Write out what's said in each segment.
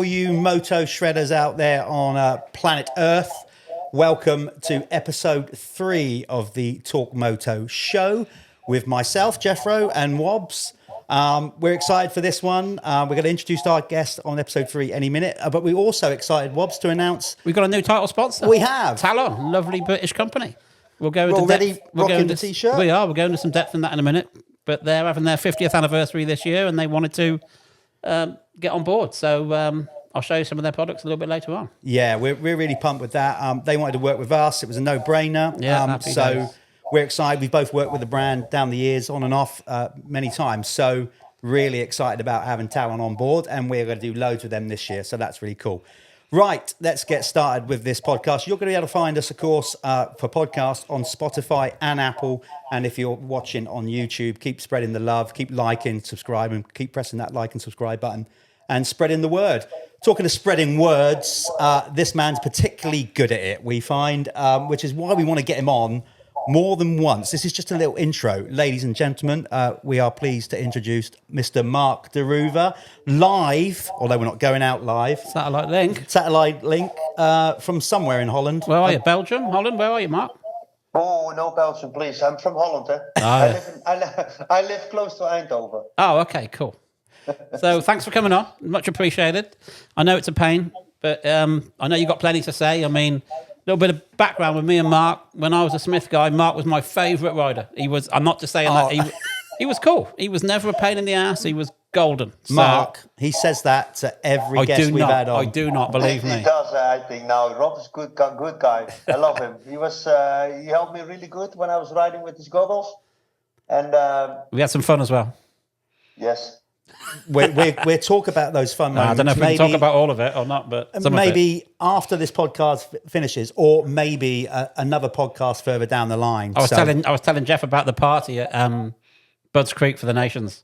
all you moto shredders out there on planet Earth, welcome to episode 3 of the Torq Moto Show with myself, Jeffro, and Wobbs. We're excited for this one. We're going to introduce our guest on episode 3 any minute, but we're also excited, Wobbs, to announce... We've got a new title sponsor. We have. Talon, lovely British company. We'll go into already depth. rocking the T-shirt? We are. We'll go into some depth in that in a minute. But they're having their 50th anniversary this year, and they wanted to get on board. So I'll show you some of their products a little bit later on. Yeah, we're really pumped with that. They wanted to work with us. It was a no-brainer. Yeah, so we're excited. We've both worked with the brand down the years, on and off, many times. So really excited about having Talon on board, and we're going to do loads with them this year. So that's really cool. Right, let's get started with this podcast. You're going to be able to find us, of course, for podcasts on Spotify and Apple. And if you're watching on YouTube, keep spreading the love, keep liking, subscribing, keep pressing that like and subscribe button and spreading the word. Talking of spreading words, this man's particularly good at it, we find, which is why we want to get him on more than once. This is just a little intro. Ladies and gentlemen, we are pleased to introduce Mr. Marc de Reuver, live, although we're not going out live. Satellite link. From somewhere in Holland. Where are you? Belgium? Holland? Where are you, Mark? Oh, no Belgium, please. I'm from Holland. I live close to Eindhoven. Oh, okay, cool. So thanks for coming on. Much appreciated. I know it's a pain, but I know you've got plenty to say. I mean... A little bit of background with me and Mark. When I was a Smith guy, Mark was my favourite rider. I'm not just saying that. He was cool. He was never a pain in the ass. He was golden. So, Mark, he says that to every guest we've had on. I do not believe me. He does, I think. Now, Rob is good guy. I love him. He helped me really good when I was riding with his goggles. And we had some fun as well. Yes. We'll talk about those fun moments. I don't know if we can talk about all of it or not, but maybe after this podcast finishes, or maybe another podcast further down the line. I was telling Jeff about the party at Budds Creek for the Nations.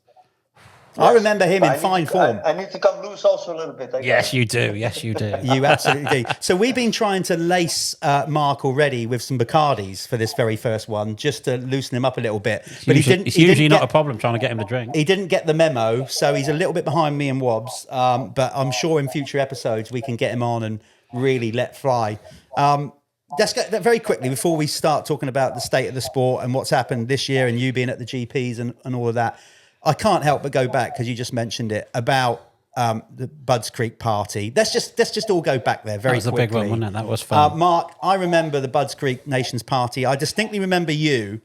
Yes. I remember him in fine form. I need to come loose also a little bit. Yes, you do. Yes, you do. You absolutely do. So we've been trying to lace Mark already with some Bacardis for this very first one, just to loosen him up a little bit. But it's usually not a problem trying to get him to drink. He didn't get the memo, so he's a little bit behind me and Wobbs. But I'm sure in future episodes we can get him on and really let fly. Let's get that very quickly before we start talking about the state of the sport and what's happened this year and you being at the GPs and all of that. I can't help but go back, because you just mentioned it, about the Budds Creek party. Let's just all go back there very quickly. That was a big one, wasn't it? That was fun. Mark, I remember the Budds Creek Nations party. I distinctly remember you,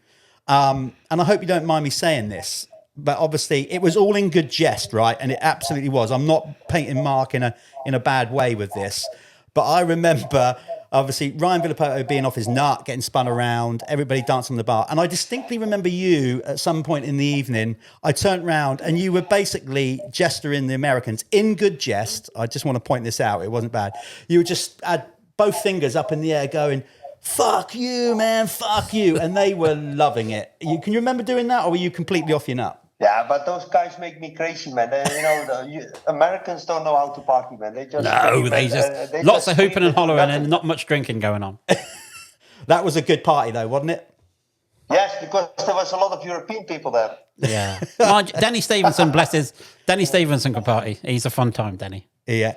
and I hope you don't mind me saying this, but obviously it was all in good jest, right? And it absolutely was. I'm not painting Mark in a bad way with this, but I remember... Obviously, Ryan Villapoto being off his nut, getting spun around, everybody dancing on the bar. And I distinctly remember you at some point in the evening, I turned round and you were basically gesturing the Americans in good jest. I just want to point this out. It wasn't bad. You just had both fingers up in the air going, fuck you, man, fuck you. And they were loving it. Can you remember doing that, or were you completely off your nut? Yeah, but those guys make me crazy, man. Americans don't know how to party, man. They just lots of hooping and hollering and not much drinking going on. That was a good party, though, wasn't it? Yes, because there was a lot of European people there. Yeah, Denny Stevenson, Denny Stevenson could party. He's a fun time, Denny. Yeah.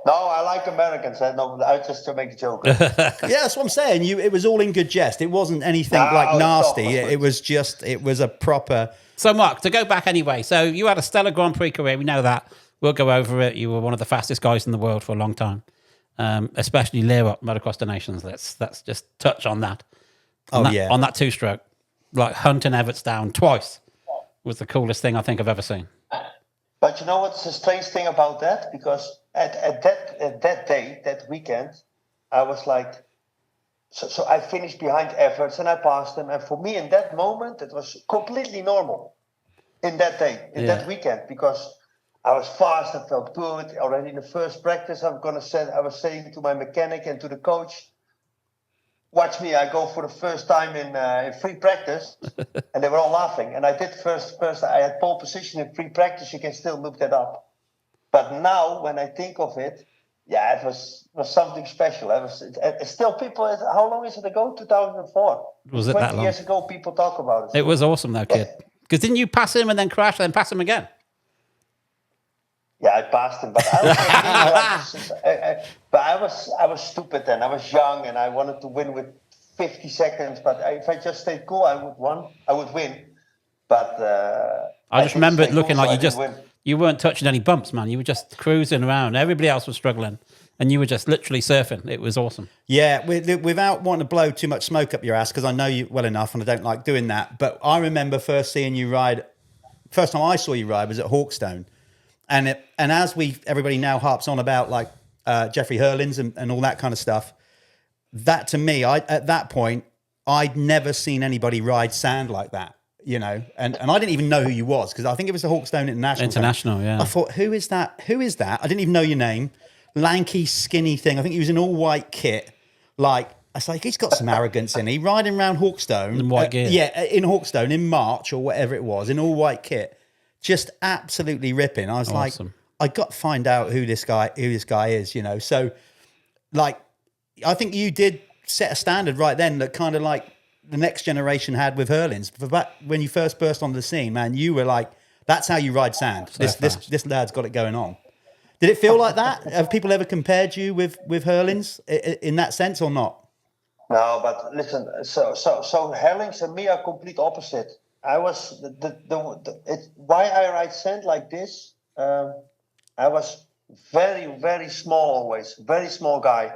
No, I like Americans. No, I just to make a joke. Yeah, that's what I'm saying. It was all in good jest. It wasn't anything nasty. It was a proper. So, Mark, to go back anyway, so you had a stellar Grand Prix career. We know that. We'll go over it. You were one of the fastest guys in the world for a long time, especially Lear-Up, Motocross the Nations. Let's just touch on that. On that two-stroke. Like hunting Everts down twice was the coolest thing I think I've ever seen. But you know what's the strange thing about that? Because at that day, that weekend, I was like... So I finished behind Everts and I passed them. And for me, in that moment, it was completely normal in that day, that weekend, because I was fast, I felt good. Already in the first practice, I was saying to my mechanic and to the coach, watch me, I go for the first time in free practice. And they were all laughing. And I did first, I had pole position in free practice. You can still look that up. But now, when I think of it, yeah, it was something special. Still people, how long is it ago? 2004. Was it that long? 20 years ago, people talk about it. It was awesome though, kid. Because didn't you pass him and then crash and then pass him again? Yeah, I passed him, but I was stupid then. I was young and I wanted to win with 50 seconds. But if I just stayed cool, I would win. But I just remember it looking cool, like you weren't touching any bumps, man. You were just cruising around. Everybody else was struggling, and you were just literally surfing. It was awesome. Yeah, without wanting to blow too much smoke up your ass, because I know you well enough, and I don't like doing that. But I remember first seeing you ride. First time I saw you ride was at Hawkstone, and as everybody now harps on about like Jeffrey Hurlins and all that kind of stuff. That to me, at that point, I'd never seen anybody ride sand like that. You know, and I didn't even know who you was, because I think it was the Hawkstone International. International, yeah. I thought, who is that? Who is that? I didn't even know your name. Lanky, skinny thing. I think he was in all white kit. Like, I was like, he's got some arrogance in. He riding around Hawkstone. In white gear. Yeah, in Hawkstone in March or whatever it was, in all white kit. Just absolutely ripping. I was awesome. like, I got to find out who this guy is, you know. So, like, I think you did set a standard right then that kind of like the next generation had with Hurlins. When you first burst onto the scene, man, you were like, that's how you ride sand. This lad's got it going on. Did it feel like that? Have people ever compared you with Hurlins in that sense or not? No, but listen, so Hurlins and me are complete opposite. I was why I ride sand like this. I was very, very small always, very small guy.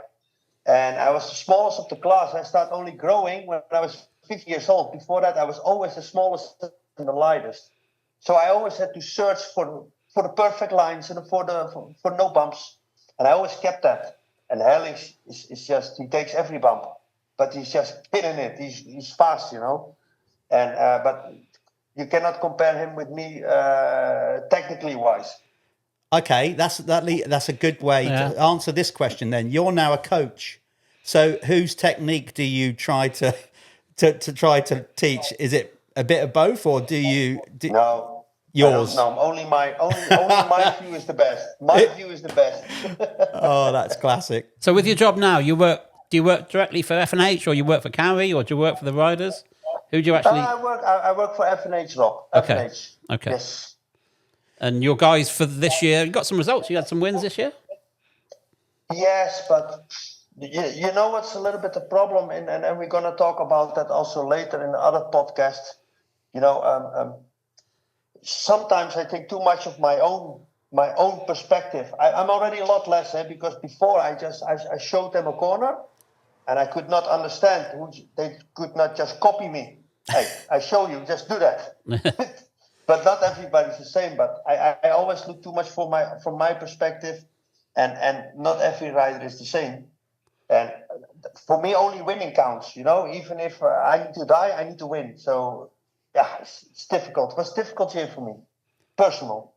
And I was the smallest of the class. I started only growing when I was 50 years old. Before that, I was always the smallest and the lightest. So I always had to search for the perfect lines and for no bumps. And I always kept that. And Hurlins is just, he takes every bump, but he's just hitting it. He's fast, you know. And but you cannot compare him with me technically wise. Okay, that's a good way to answer this question. Then you're now a coach, so whose technique do you try to teach? Is it a bit of both, or no yours? No, only my view is the best. My view is the best. Oh, that's classic. So with your job now, do you work directly for F&H, or you work for Cowie, or do you work for the riders? Who do you actually? I work for F&H Rock. Okay. F&H. Okay. Yes. And your guys for this year, you got some results. You had some wins this year. Yes, but you know what's a little bit the problem, and we're going to talk about that also later in the other podcast. You know, sometimes I think too much of my own perspective. I'm already a lot less, because before I showed them a corner, and I could not understand. They could not just copy me. Hey, I show you, just do that. But not everybody's the same. But I always look too much from my perspective, and not every rider is the same. And for me, only winning counts. You know, even if I need to die, I need to win. So yeah, it's difficult. It was a difficult year for me, personal.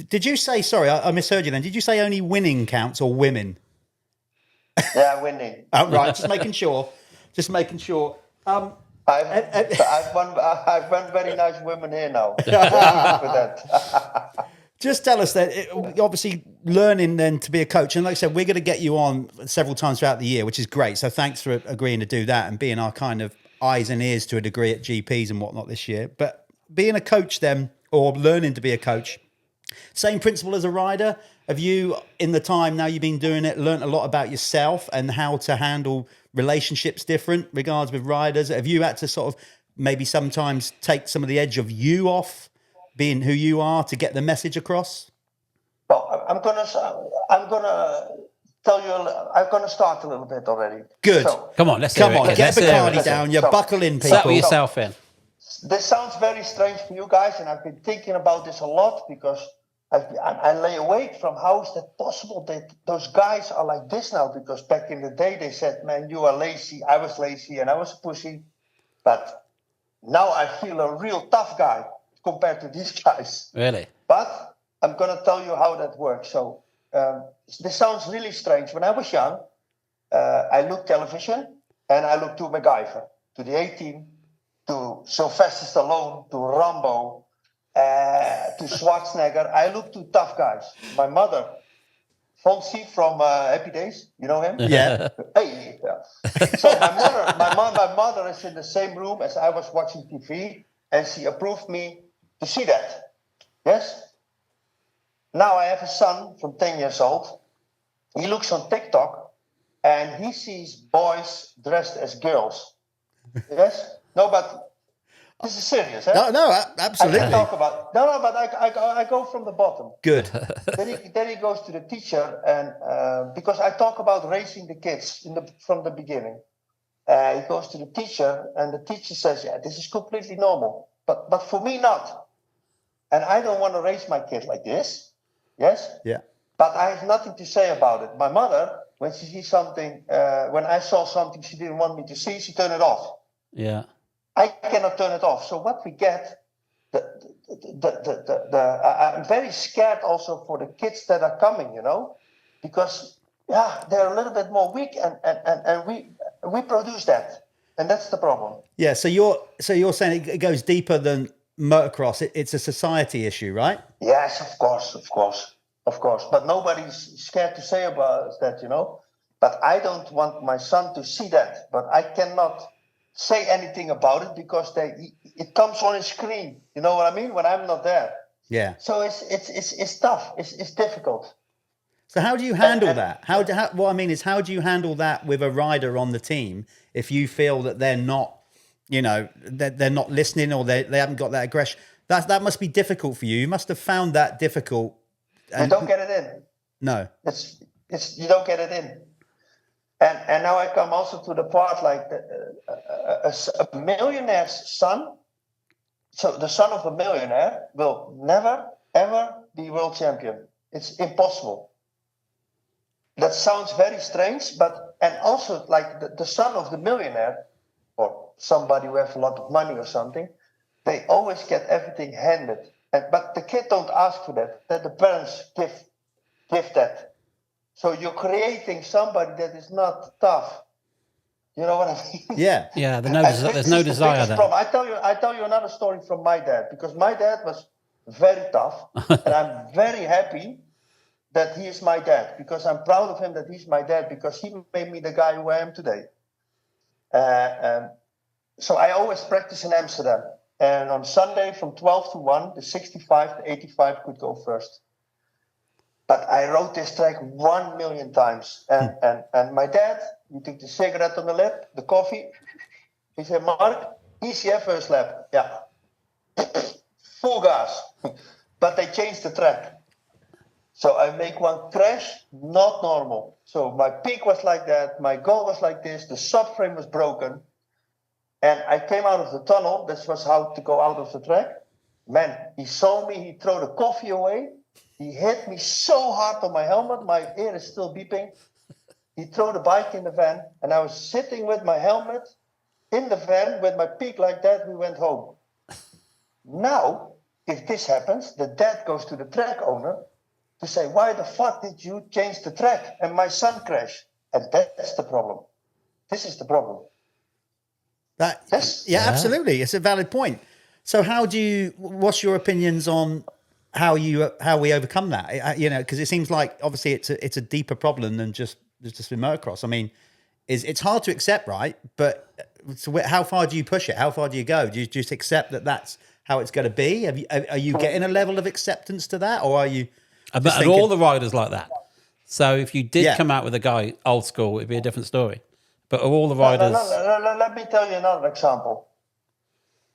Did you say? Sorry, I misheard you. Then did you say only winning counts or women? Yeah, winning. Oh, right, just making sure. Just making sure. I've won very nice women here now. With that. Just tell us that, obviously learning then to be a coach. And like I said, we're going to get you on several times throughout the year, which is great. So thanks for agreeing to do that and being our kind of eyes and ears to a degree at GPs and whatnot this year. But being a coach then, or learning to be a coach, same principle as a rider. Have you, in the time now you've been doing it, learned a lot about yourself and how to handle relationships different regards with riders? Have you had to sort of maybe sometimes take some of the edge of you off, being who you are, to get the message across? Well, I'm gonna tell you. I'm gonna start a little bit already. Good. So, Come on, let's Come hear on, it. get Let's hear Bacardi it. down. You buckle in, people. Settle yourself in. This sounds very strange for you guys, and I've been thinking about this a lot because I lay awake from how is that possible that those guys are like this now? Because back in the day they said, "Man, you are lazy." I was lazy and I was a pussy, but now I feel a real tough guy compared to these guys. Really? But I'm gonna tell you how that works. So this sounds really strange. When I was young, I looked television and I looked to MacGyver, to the A-Team, to Sylvester Stallone, to Rambo, to Schwarzenegger. I looked to tough guys. My mother, Fonzie from Happy Days, you know him? Yeah. Hey, yeah. So my mother is in the same room as I was watching TV, and she approved me to see that. Yes? Now I have a son from 10 years old. He looks on TikTok and he sees boys dressed as girls. Yes? No, but this is serious, eh? No, I absolutely. can talk about no, but I go from the bottom. Good. Then he goes to the teacher, and because I talk about raising the kids from the beginning, he goes to the teacher, and the teacher says, "Yeah, this is completely normal, but for me not, and I don't want to raise my kid like this." Yes, Yeah. but I have nothing to say about it. My mother, when she sees something, when I saw something she didn't want me to see, she turned it off. Yeah. I cannot turn it off. So what we get, I'm very scared also for the kids that are coming, because they're a little bit more weak, and we produce that, and that's the problem. Yeah. So you're saying it goes deeper than motocross. It's a society issue, right? Yes, of course. But nobody's scared to say about that, But I don't want my son to see that. But I cannot say anything about it because it comes on a screen. You know what I mean? When I'm not there. Yeah. So it's tough. It's difficult. So how do you handle that? What I mean is, how do you handle that with a rider on the team if you feel that they're not, they're not listening, or they haven't got that aggression? That must be difficult for you. You must have found that difficult. You don't get it in. No. It's you don't get it in. And now I come also to the part like a millionaire's son. So the son of a millionaire will never, ever be world champion. It's impossible. That sounds very strange, and also like the son of the millionaire or somebody who has a lot of money or something, they always get everything handed. But the kid don't ask for that. That the parents give that. So you're creating somebody that is not tough. You know what I mean? Yeah. Yeah. There's no desire there. I tell you another story from my dad, because my dad was very tough, and I'm very happy that he is my dad, because I'm proud of him that he's my dad, because he made me the guy who I am today. So I always practice in Amsterdam, and on Sunday from 12 to 1, the 65 to 85 could go first. But I rode this track 1 million times. And my dad, he took the cigarette on the lap, the coffee. He said, "Mark, easy first lap." Yeah. Full gas. But they changed the track. So I make one crash, not normal. So my peak was like that. My goal was like this. The subframe was broken. And I came out of the tunnel. This was how to go out of the track. Man, he saw me. He threw the coffee away. He hit me so hard on my helmet. My ear is still beeping. He threw the bike in the van. And I was sitting with my helmet in the van with my peak like that. We went home. Now, if this happens, the dad goes to the track owner to say, "Why the fuck did you change the track and my son crashed?" And that's the problem. This is the problem. Yeah, absolutely. It's a valid point. So what's your opinions on how we overcome that? Because it seems like obviously it's a deeper problem than just with motocross. I mean, it's hard to accept, right? But so how far do you push it? How far do you go? Do you just accept that that's how it's going to be? Are you getting a level of acceptance to that, or are you? And all the riders like that. So if you did come out with a guy old school, it'd be a different story. But are all the riders? Let me tell you another example.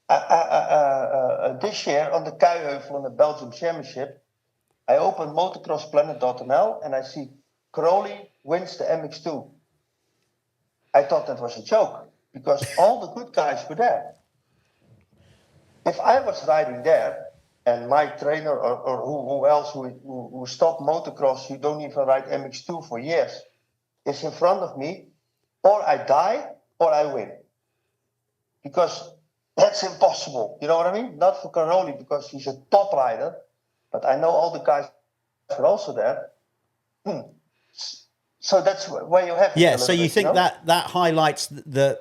This year on the Kuiheuvel in the Belgium Championship, I opened motocrossplanet.nl and I see Crowley wins the MX2. I thought that was a joke because all the good guys were there. If I was riding there and my trainer or who else who stopped motocross, who don't even ride MX2 for years, is in front of me, or I die or I win. Because that's impossible. You know what I mean? Not for Caroli because he's a top rider, but I know all the guys are also there. So that's where you have it. Yeah, so you think that highlights the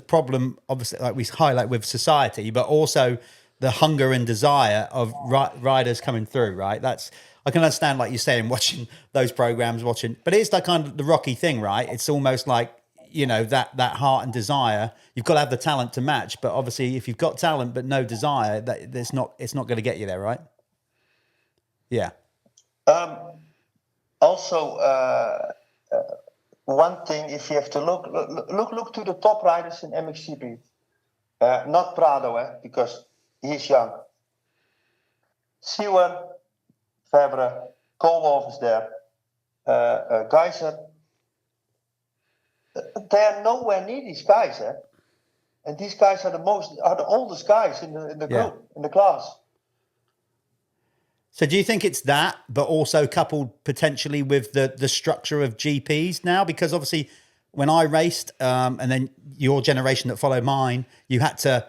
problem, obviously, like we highlight with society, but also the hunger and desire of riders coming through, right? I can understand, like you're saying, watching those programs, but it's like kind of the Rocky thing, right? It's almost like, that heart and desire. You've got to have the talent to match, but obviously if you've got talent but no desire, it's not going to get you there, right? Yeah. Also, one thing, if you have to look to the top riders in MXGP. Not Prado, because he's young. Sewer, Fabre, Koolhof is there. Geyser. They're nowhere near these guys, and these guys are the oldest guys in the group, in the class. So do you think it's that, but also coupled potentially with the structure of GPs now? Because obviously when I raced, and then your generation that followed mine, you had to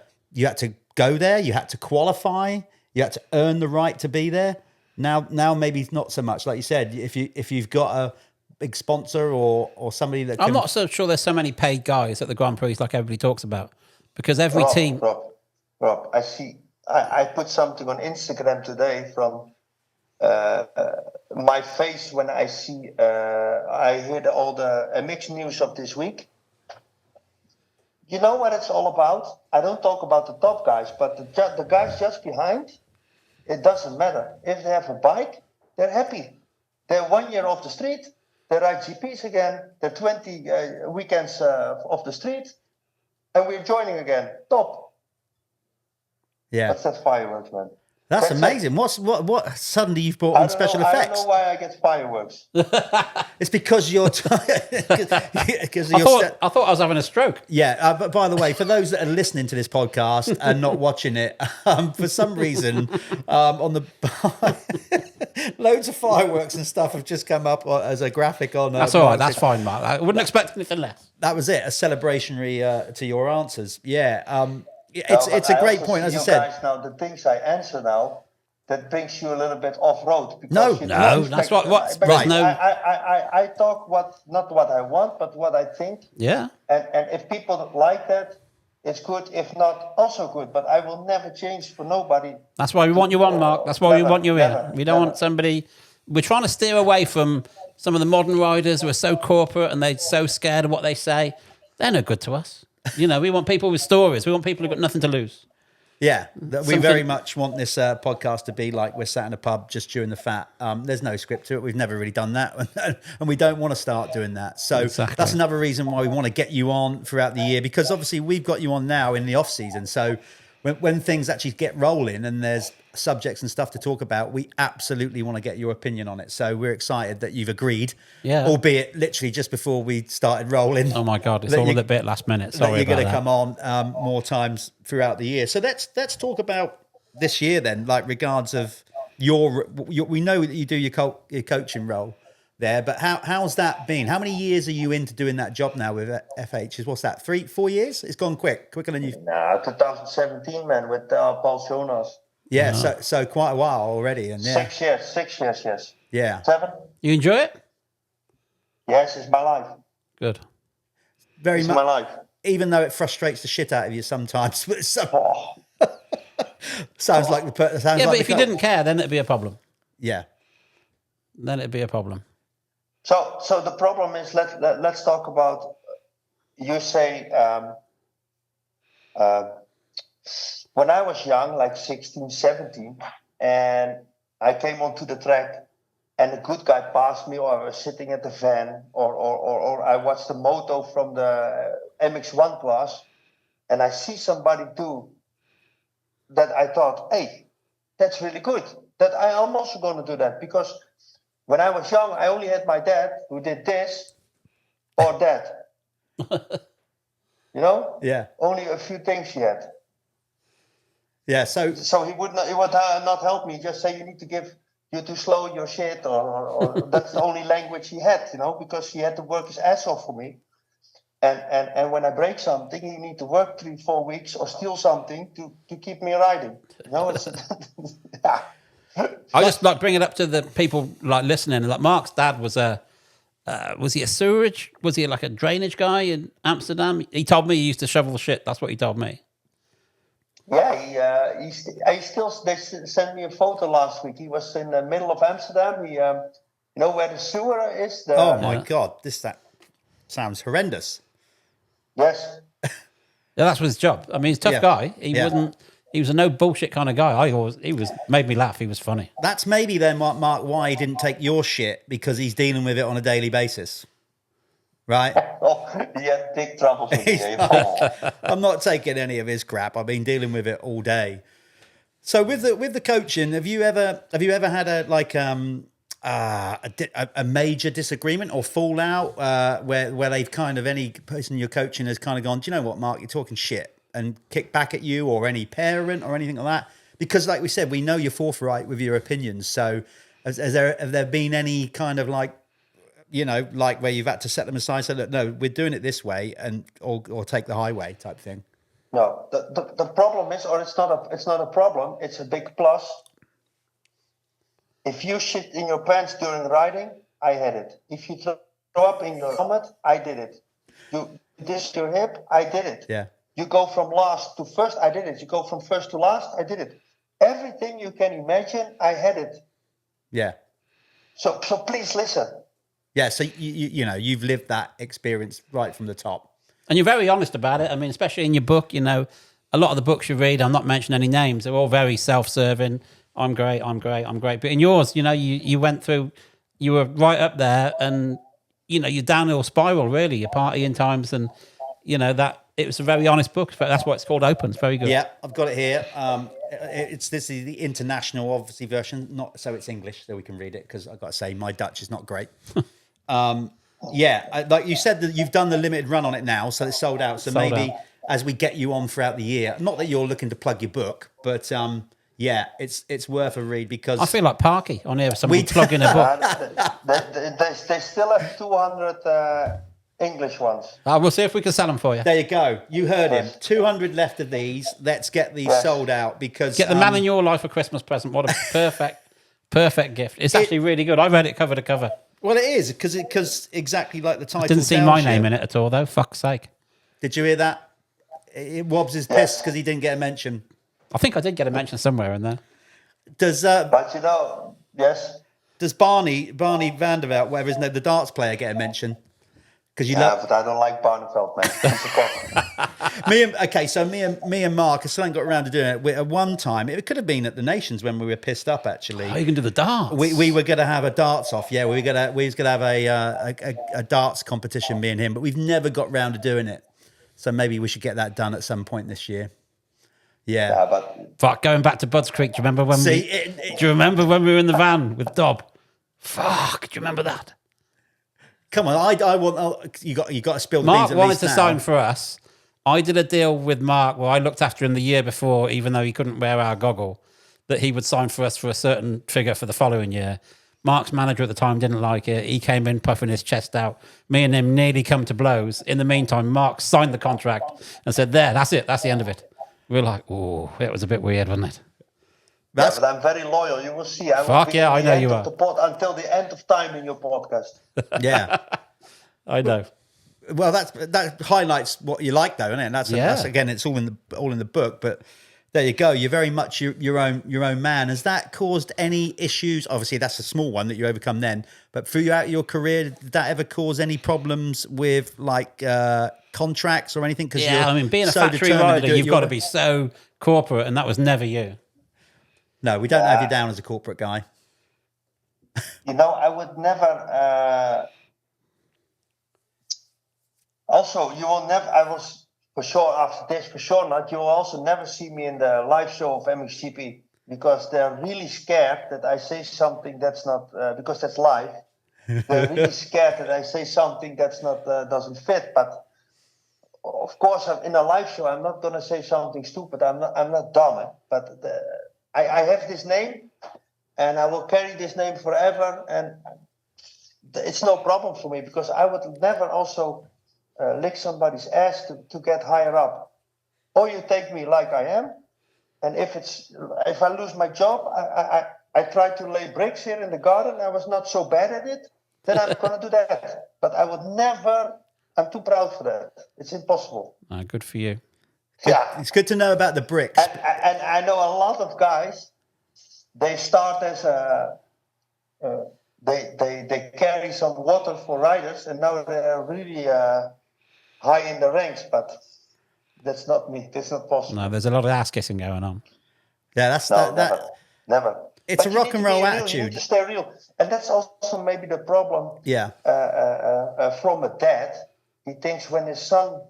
go there, you had to qualify, you had to earn the right to be there. Now maybe not so much. Like you said, if you've got a big sponsor or somebody that I'm not so sure there's so many paid guys at the Grand Prix like everybody talks about, because every team. Rob, I see. I put something on Instagram today from my face when I see. I heard all the MX news of this week. You know what it's all about? I don't talk about the top guys, but the guys just behind. It doesn't matter. If they have a bike, they're happy. They're 1 year off the street. They ride GPs again. They're 20 weekends off the street. And we're joining again. Top. Yeah. That's that fireworks, man. That's amazing. What suddenly you've brought on special effects? I don't know why I get fireworks. It's because you're because I thought I was having a stroke. Yeah, but by the way, for those that are listening to this podcast and not watching it, for some reason, on the loads of fireworks and stuff have just come up as a graphic on. That's all right. That's fine, Mark. I wouldn't expect anything less. That was it. A celebrationary to your answers. Yeah. It's a great point, as I said. Guys, now the things I answer now, that brings you a little bit off road. No, that's what's right. I talk not what I want, but what I think. Yeah. And if people like that, it's good. If not, also good. But I will never change for nobody. That's why we want you on, Mark. That's why we want you here. We don't want somebody. We're trying to steer away from some of the modern riders who are so corporate and they're so scared of what they say. They're no good to us. We want people with stories. We want people who've got nothing to lose. Yeah, we very much want this podcast to be like we're sat in a pub just chewing the fat. There's no script to it. We've never really done that. And we don't want to start doing that. So That's another reason why we want to get you on throughout the year, because obviously we've got you on now in the off season. So when things actually get rolling and there's subjects and stuff to talk about, we absolutely want to get your opinion on it. So we're excited that you've agreed, albeit literally just before we started rolling. Oh my God, it's all a bit last minute. Sorry, you're going to come on more times throughout the year. So let's talk about this year then, like regards of your we know that you do your coaching role there, but how's that been? How many years are you into doing that job now with FH? What's that, 3-4 years? It's gone quicker than you. 2017, man, with Paul Jonas. Yeah, so quite a while already, and 6 years, yes. Yeah. 7. You enjoy it? Yes, it's my life. Good. Very much. My life. Even though it frustrates the shit out of you sometimes, but sounds like the sounds. Yeah, like but if you didn't care, then it'd be a problem. Yeah. Then it'd be a problem. So the problem is let's talk about. You say. When I was young, like 16, 17, and I came onto the track and a good guy passed me, or I was sitting at the van, or I watched the moto from the MX1 class, and I see somebody do that, I thought, hey, that's really good. That I'm also going to do that, because when I was young, I only had my dad who did this or that. Yeah. Only a few things he had. Yeah, so he would not help me. Just say you're too slow, your shit, or that's the only language he had, because he had to work his ass off for me. And when I break something, you need to work 3-4 weeks or steal something to keep me riding. It's yeah. I just like bring it up to the people like listening. Like Mark's dad was was he a sewerage? Was he like a drainage guy in Amsterdam? He told me he used to shovel the shit. That's what he told me. Yeah, they sent me a photo last week. He was in the middle of Amsterdam. He, where the sewer is? Oh my God, that sounds horrendous. Yes. Yeah, that's his job. I mean, he's a tough guy. He he was a no bullshit kind of guy. He made me laugh. He was funny. That's maybe then, Mark, why he didn't take your shit, because he's dealing with it on a daily basis. Right? Oh, he had big troubles with me. I'm not taking any of his crap. I've been dealing with it all day. So with the coaching, have you ever had a major disagreement or fallout where they've kind of, any person you're coaching has kind of gone, do you know what, Mark, you're talking shit, and kicked back at you, or any parent or anything like that? Because like we said, we know you're forthright with your opinions. So have there been any kind of like, you know, like where you've had to set them aside and say, look, no, we're doing it this way, and or take the highway type thing? No, the problem is, or it's not a problem, it's a big plus. If you shit in your pants during riding, I had it. If you throw up in your helmet, I did it. You disc your hip, I did it. Yeah. You go from last to first, I did it. You go from first to last, I did it. Everything you can imagine, I had it. Yeah. So please listen. Yeah, so you know, you've lived that experience right from the top. And you're very honest about it. I mean, especially in your book, you know, a lot of the books you read, I'm not mentioning any names, they're all very self-serving. I'm great. But in yours, you know, you went through, you were right up there, and, you know, your downhill spiral, really, your partying times, and, you know, that it was a very honest book. That's why it's called Open. It's very good. Yeah, I've got it here. This is the international, obviously, version, not so it's English, so we can read it, because I've got to say, my Dutch is not great. Like you said, that you've done the limited run on it now, so it's sold out. So Sold maybe out. as we get you on throughout the year, not that you're looking to plug your book, but yeah, it's worth a read, because I feel like Parky on here, someone plugging a book. They still have 200 English ones. We'll see if we can sell them for you. there you go. You heard him. 200 left of these. Let's get these sold out, because Get the man in your life a Christmas present. What a perfect gift. It's actually really good. I read it cover to cover. well, it is, because exactly like the title. Didn't see tells my you. name in it at all, though. Fuck's sake. Did you hear that? Wobbs is pissed because he didn't get a mention. I think I did get a mention somewhere in there. Does But you know, yes. does Barney Vanderveld, whatever his name, the darts player, get a mention? Because you love But I don't like Barneveld, man. He's a cock. me and Mark, I still ain't got around to doing it. At one time, it could have been at the Nations when we were pissed up. Actually, Oh, you can do the darts. we were going to have a darts off. Yeah, we was going to have a darts competition, me and him, but we've never got round to doing it. So maybe we should get that done at some point this year. Yeah. But Fuck, going back to Budds Creek. Do you remember when do you remember when we were in the van with Dob? Fuck, do you remember that? Come on, I want you got to spill the Mark beans at wanted least to now. sign for us. I did a deal with Mark where I looked after him the year before, even though he couldn't wear our goggle, that he would sign for us for a certain figure for the following year. Mark's manager at the time didn't like it. He came in puffing his chest out. Me and him nearly come to blows. In the meantime, Mark signed the contract and said, there, that's it. That's the end of it. We were like, oh, it was a bit weird, wasn't it? but I'm very loyal. You will see. I will Fuck be yeah, in I the know end you of are. the until the end of time in your podcast. Yeah. I know. Well, that highlights what you like, though, isn't it? That's again, it's all in the book. But there you go. You're very much your own man. Has that caused any issues? Obviously, that's a small one that you overcome then. But throughout your career, did that ever cause any problems with like contracts or anything? Because Yeah, I mean, being a factory rider, you've got to be so corporate, and that was never you. No, we don't have you down as a corporate guy. You know, I would never. Also, you will never. I was for sure after this, for sure not. You will also never see me in the live show of MXGP because they're really scared that I say something that's not because that's live. They're really scared that I say something that's not doesn't fit. But of course, in a live show, I'm not gonna say something stupid. I'm not dumb. But I have this name, and I will carry this name forever, and it's no problem for me because I would never also lick somebody's ass to get higher up. Or you take me like I am, and if I lose my job, I try to lay bricks here in the garden. I was not so bad at it. Then I'm gonna do that. But I would never. I'm too proud for that. It's impossible. Good for you. Yeah, It's good to know about the bricks. and I know a lot of guys. They start as they carry some water for riders, and now they're really high in the ranks. But That's not me. That's not possible. No, there's a lot of ass kissing going on. Yeah, that's No, that. never. It's But a you rock need and to be roll real, You attitude. need to stay real, and that's also maybe the problem. Yeah. From a dad, he thinks when his son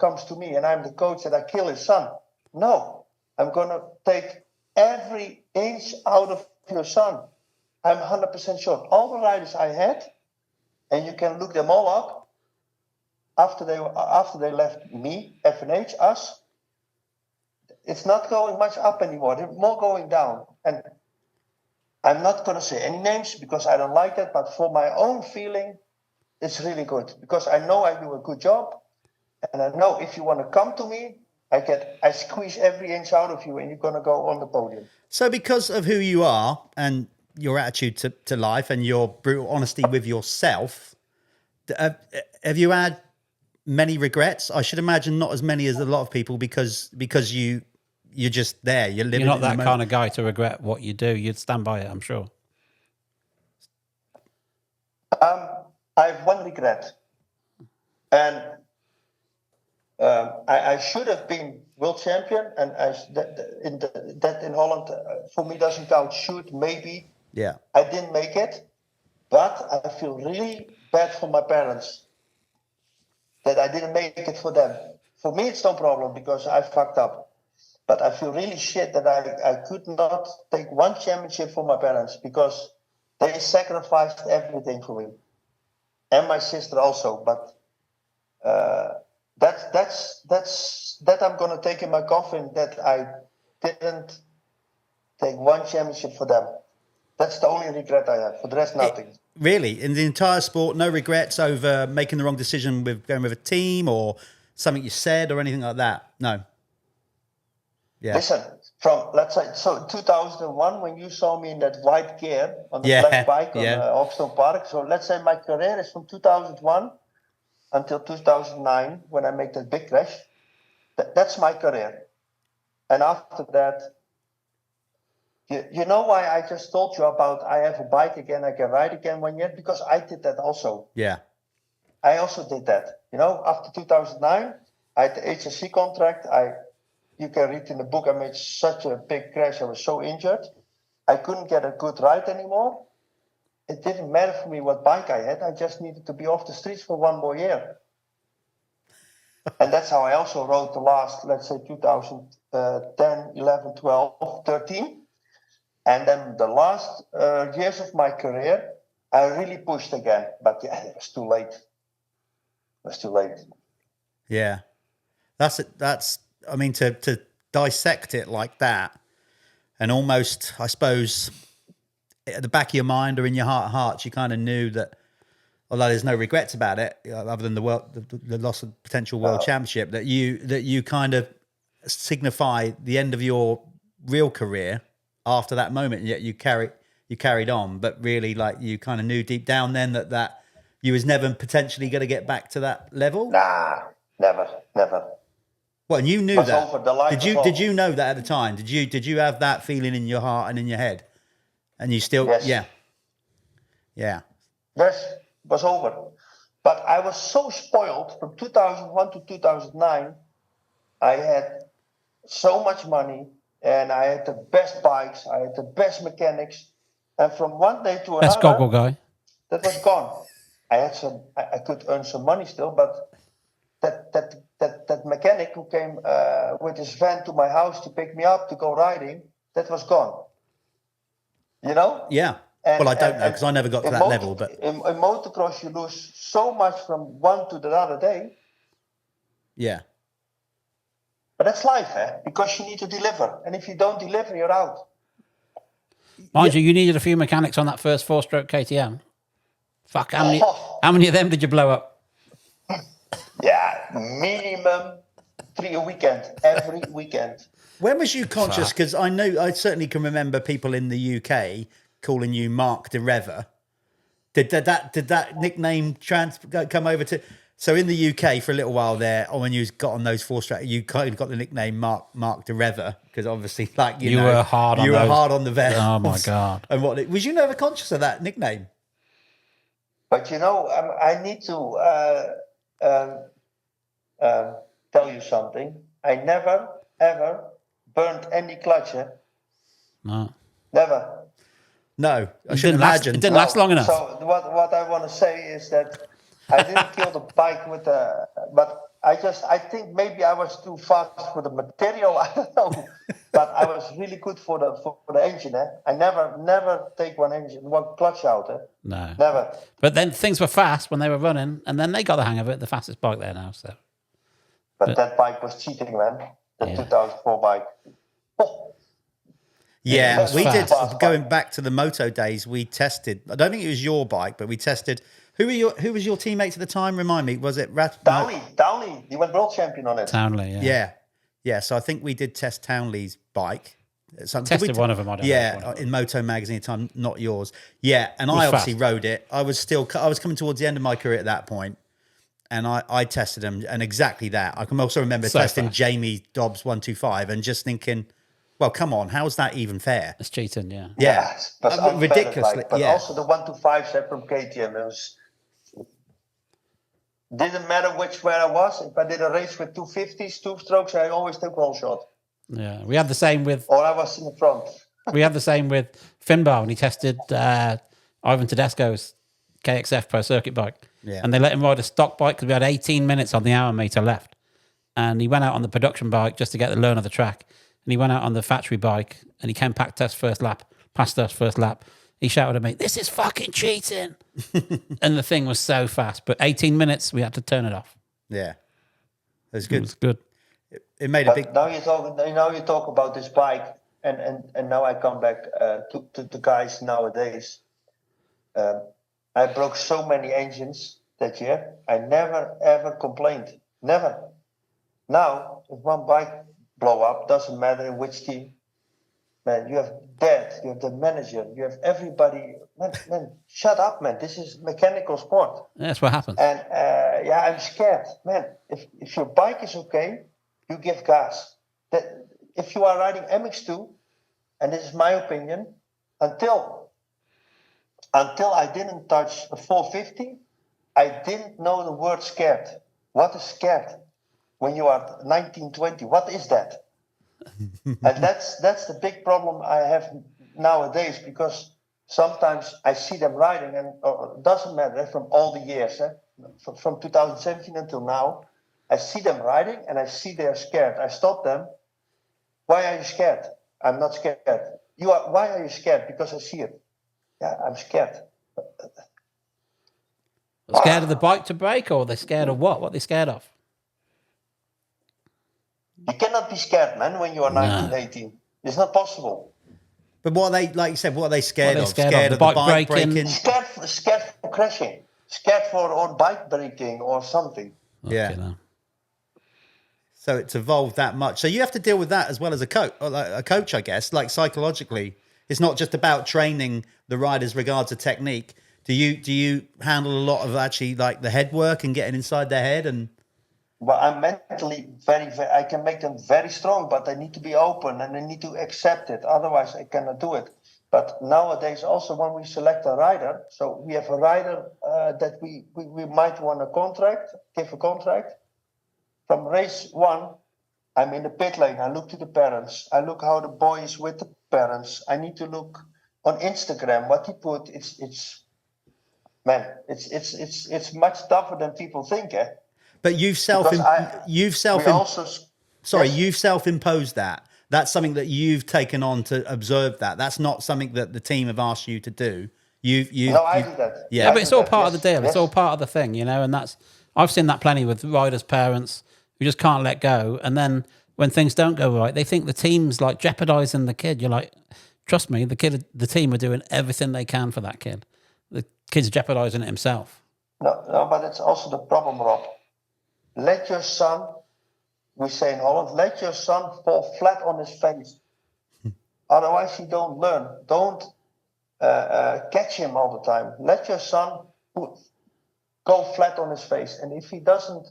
comes to me and I'm the coach that I kill his son. No, I'm gonna take every inch out of your son. I'm 100% sure. All the riders I had, and you can look them all up. After they left me, F&H, us, it's not going much up anymore. They're more going down. And I'm not going to say any names because I don't like that. But for my own feeling, it's really good because I know I do a good job, and I know if you want to come to me, I squeeze every inch out of you, and you're going to go on the podium. So because of who you are and your attitude to life and your brutal honesty with yourself, have you had many regrets? I should imagine not as many as a lot of people because you're just there. You're living. You're not in the that moment. kind of guy to regret what you do. You'd stand by it, I'm sure. I have one regret, and I should have been world champion, and that in Holland for me doesn't count. Should, maybe. Yeah. I didn't make it, but I feel really bad for my parents that I didn't make it for them. For me, it's no problem because I fucked up. But I feel really shit that I could not take one championship for my parents because they sacrificed everything for me. And my sister also. But that I'm going to take in my coffin that I didn't take one championship for them. That's the only regret I have. For the rest, nothing. Really? In the entire sport, no regrets over making the wrong decision with going with a team or something you said or anything like that? No. Yeah. Listen, from, let's say, so 2001, when you saw me in that white gear on the black bike on Oxton Park. So let's say my career is from 2001 until 2009, when I make that big crash. That's my career. And after that, you know why I just told you about I have a bike again, I can ride again 1 year? Because I did that also. Yeah. I also did that. You know, after 2009, I had the HSC contract. You can read in the book, I made such a big crash. I was so injured. I couldn't get a good ride anymore. It didn't matter for me what bike I had. I just needed to be off the streets for 1 more year. And that's how I also rode the last, let's say, 2010, 11, 12, 13. And then the last years of my career, I really pushed again. But yeah, it was too late. It was too late. Yeah. That's I mean, to dissect it like that and almost, I suppose, at the back of your mind or in your heart of hearts, you kind of knew that, although there's no regrets about it, other than the loss of potential world championship, that you kind of signify the end of your real career after that moment, and yet you carried on, but really, like, you kind of knew deep down then that you was never potentially going to get back to that level. Nah, never. Well, and you knew that. Did you know that at the time? Did you have that feeling in your heart and in your head? And you still, yes. Yeah. Yes, it was over. But I was so spoiled from 2001 to 2009. I had so much money, and I had the best bikes. I had the best mechanics. And from one day to another, Best goggle guy. That was gone. I could earn some money still, but that mechanic who came with his van to my house to pick me up to go riding, that was gone. You know? Yeah. And, well, I don't know because I never got to that level. But in motocross, you lose so much from one to the other day. Yeah. But that's life, because you need to deliver. And if you don't deliver, you're out. Mind you needed a few mechanics on that first 4-stroke KTM. Fuck, how many of them did you blow up? Yeah, minimum 3 a weekend, every weekend. When was you conscious? Because I certainly can remember people in the UK calling you Marc de Reuver. Did that nickname come over to? So in the UK for a little while there, or when you got on those 4-stroke, you kind of got the nickname Marc de Reuver because obviously, like you were hard on the valves. Oh my god! And was you never conscious of that nickname? But I need to tell you something. I never, ever burned any clutch. No. Never. No, I It shouldn't didn't last, imagine. it didn't last long enough. So what I want to say is that I didn't kill the bike with the, but I think maybe I was too fast for the material. I don't know, but I was really good for the engine. I never take one clutch out. No. Never. But then things were fast when they were running, and then they got the hang of it. The fastest bike there now. So But that bike was cheating, man. The 2004 bike. Oh. Yeah, was we fast. did. Going back to the moto days, we tested. I don't think it was your bike, but we tested. Who was your teammates at the time? Remind me. Was it Downey? He went world champion on it. Townley, Yeah. So I think we did test Townley's bike. Tested one of them. I don't know. Yeah, in Moto magazine at the time, not yours. Yeah, and I obviously rode it. I was coming towards the end of my career at that point, and I tested them, and exactly that. I can also remember testing fast. Jamie Dobbs 125 and just thinking, well, come on, how's that even fair? It's cheating, yeah. Yeah, but ridiculously. But also the 125 from KTM, it was. Didn't matter where I was. If I did a race with 250s, 2-strokes, I always took one shot. Yeah, we had the same with. Or I was in the front. We had the same with Finbar when he tested Ivan Tedesco's KXF Pro Circuit bike. Yeah. And they let him ride a stock bike because we had 18 minutes on the hour meter left. And he went out on the production bike just to get the learn of the track. And he went out on the factory bike and he came past us first lap. He shouted at me, "This is fucking cheating." And the thing was so fast. But 18 minutes, we had to turn it off. Yeah. It was good. It was good. It made a big... Now you talk about this bike, and now I come back to the guys nowadays. I broke so many engines that year. I never, ever complained. Never. Now, if one bike blow up, doesn't matter in which team, man, you have Dad, you have the manager, you have everybody. Man, shut up, man. This is mechanical sport. That's what happens. And I'm scared, man. If your bike is okay, you give gas. That if you are riding MX2, and this is my opinion, until I didn't touch a 450, I didn't know the word scared. What is scared? When you are 19, 20, what is that? And that's the big problem I have nowadays, because sometimes I see them riding, and it doesn't matter from all the years, from 2017 until now, I see them riding and I see they're scared. I stop them. Why are you scared? I'm not scared. Why are you scared? Because I see it. Yeah, I'm scared. Scared of the bike to break, or they're scared of what? What are they scared of? You cannot be scared, man, when you are 19, 18. It's not possible. But what are they, like you said, what are they scared of? Scared of the bike breaking? Scared for crashing. Scared for bike breaking or something. Yeah. Okay, So it's evolved that much. So you have to deal with that as well as a coach, I guess, like psychologically. It's not just about training the riders regards to technique. Do you handle a lot of actually like the head work and getting inside their head? And well, I'm mentally very, I can make them very strong, but they need to be open and they need to accept it. Otherwise, I cannot do it. But nowadays, also when we select a rider, so we have a rider that we might want give a contract. From race 1, I'm in the pit lane. I look to the parents. I look how the boy is with the parents. I need to look on Instagram what he put. It's much tougher than people think. But you've self-imposed that. That's something that you've taken on to observe that. That's not something that the team have asked you to do. I do that. Yeah, but it's all part of the deal. Yes. It's all part of the thing, you know. And I've seen that plenty with riders' parents who just can't let go. And then when things don't go right, they think the team's like jeopardizing the kid. You're like, trust me, the team are doing everything they can for that kid. The kid's jeopardizing it himself. No, but it's also the problem, Rob. Let your son, we say in Holland, let your son fall flat on his face. Otherwise, he don't learn. Don't catch him all the time. Let your son go flat on his face. And if he doesn't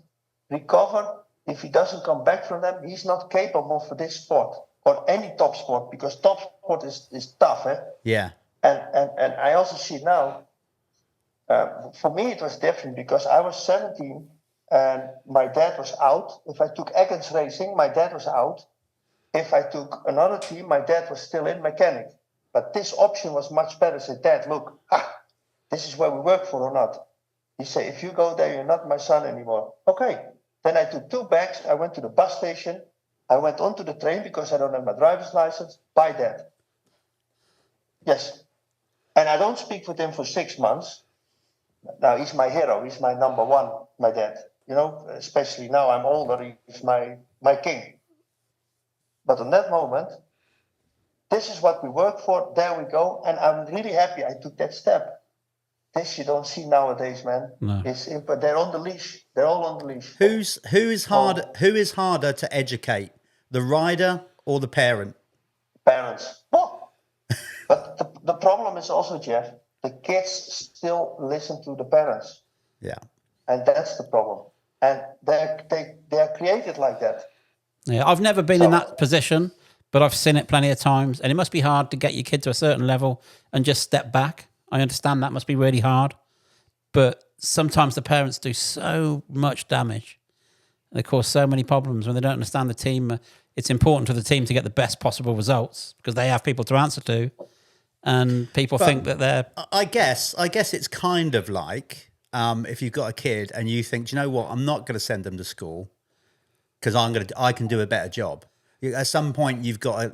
recover, if he doesn't come back from them, he's not capable for this sport or any top sport, because top sport is tough. Yeah. And I also see now, for me it was different because I was 17 and my dad was out. If I took Eggins Racing, my dad was out. If I took another team, my dad was still in mechanic. But this option was much better. I said, Dad, look, this is where we work for or not. He said, if you go there, you're not my son anymore. Okay. Then I took 2 bags. I went to the bus station. I went onto the train because I don't have my driver's license. Bye, Dad. Yes. And I don't speak with him for 6 months. Now, he's my hero. He's my number one, my dad. You know, especially now I'm older, he's my king. But on that moment, this is what we work for. There we go. And I'm really happy I took that step. This you don't see nowadays, man. No. But they're on the leash. They're all on the leash. Who is harder to educate, the rider or the parent? Parents. Well, but the problem is also, Jeff, the kids still listen to the parents. Yeah. And that's the problem. And they are created like that. Yeah, I've never been in that position, but I've seen it plenty of times. And it must be hard to get your kid to a certain level and just step back. I understand that must be really hard. But sometimes the parents do so much damage. They cause so many problems when they don't understand the team. It's important to the team to get the best possible results because they have people to answer to. And people think that they're... I guess it's kind of like if you've got a kid and you think, do you know what, I'm not going to send them to school because I can do a better job. At some point, you've got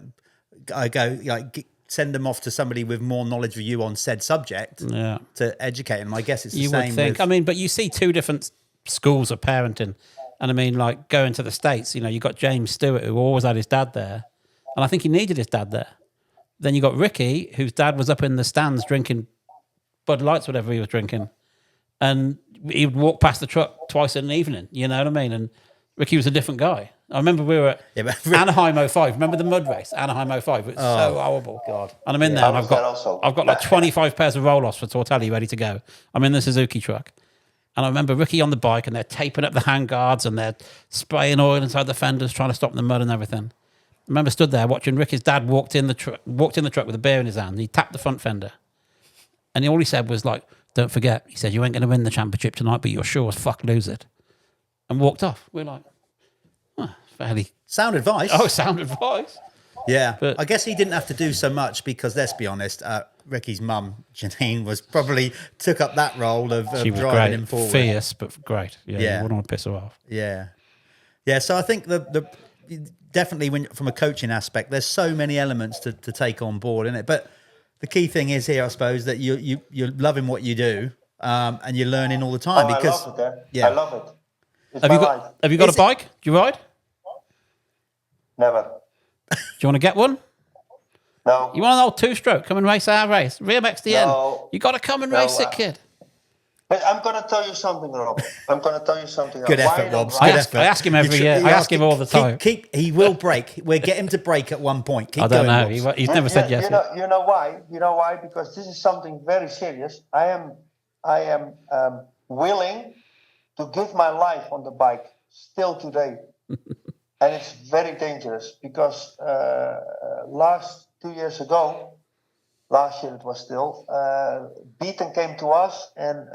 to send them off to somebody with more knowledge of you on said subject to educate them. I guess it's the same. You would think. But you see 2 different schools of parenting. And I mean, like going to the States, you got James Stewart, who always had his dad there. And I think he needed his dad there. Then you got Ricky, whose dad was up in the stands drinking Bud Lights, whatever he was drinking. And he would walk past the truck twice in an evening, you know what I mean? And Ricky was a different guy. I remember we were at Anaheim 05. Remember the mud race, Anaheim 05? It was so horrible. God. And I'm in there and I've got like 25 pairs of roll-offs for Tortelli ready to go. I'm in the Suzuki truck. And I remember Ricky on the bike and they're taping up the handguards and they're spraying oil inside the fenders, trying to stop the mud and everything. I remember stood there watching Ricky's dad walked in the truck with a beer in his hand. He tapped the front fender. And all he said was like, don't forget, he said, you ain't going to win the championship tonight, but you're sure as fuck lose it. And walked off. We're like, fairly... Sound advice. Oh, sound advice. Yeah. But I guess he didn't have to do so much because, let's be honest, Ricky's mum, Janine, took up that role of she was driving great. him forward. Fierce, but great. Yeah. You wouldn't want to piss her off. Yeah. Yeah, so I think the definitely from a coaching aspect, there's so many elements to take on board in it. But the key thing is here, I suppose, that you're loving what you do and you're learning all the time. I love it. Yeah. I love it. Have you got a bike? Do you ride? Never. Do you want to get one? No. You want an old 2-stroke? Come and race our race. RMXDN. No. You got to come and race it, kid. But I'm going to tell you something, Rob. I'm going to tell you something. Good effort, Rob. I ask him every year. I ask him all the time. He will break. We'll get him to break at one point. I don't know. He's never said yes. You know why? You know why? Because this is something very serious. I am willing to give my life on the bike still today. And it's very dangerous because last 2 years ago, last year it was still, Beaton came to us and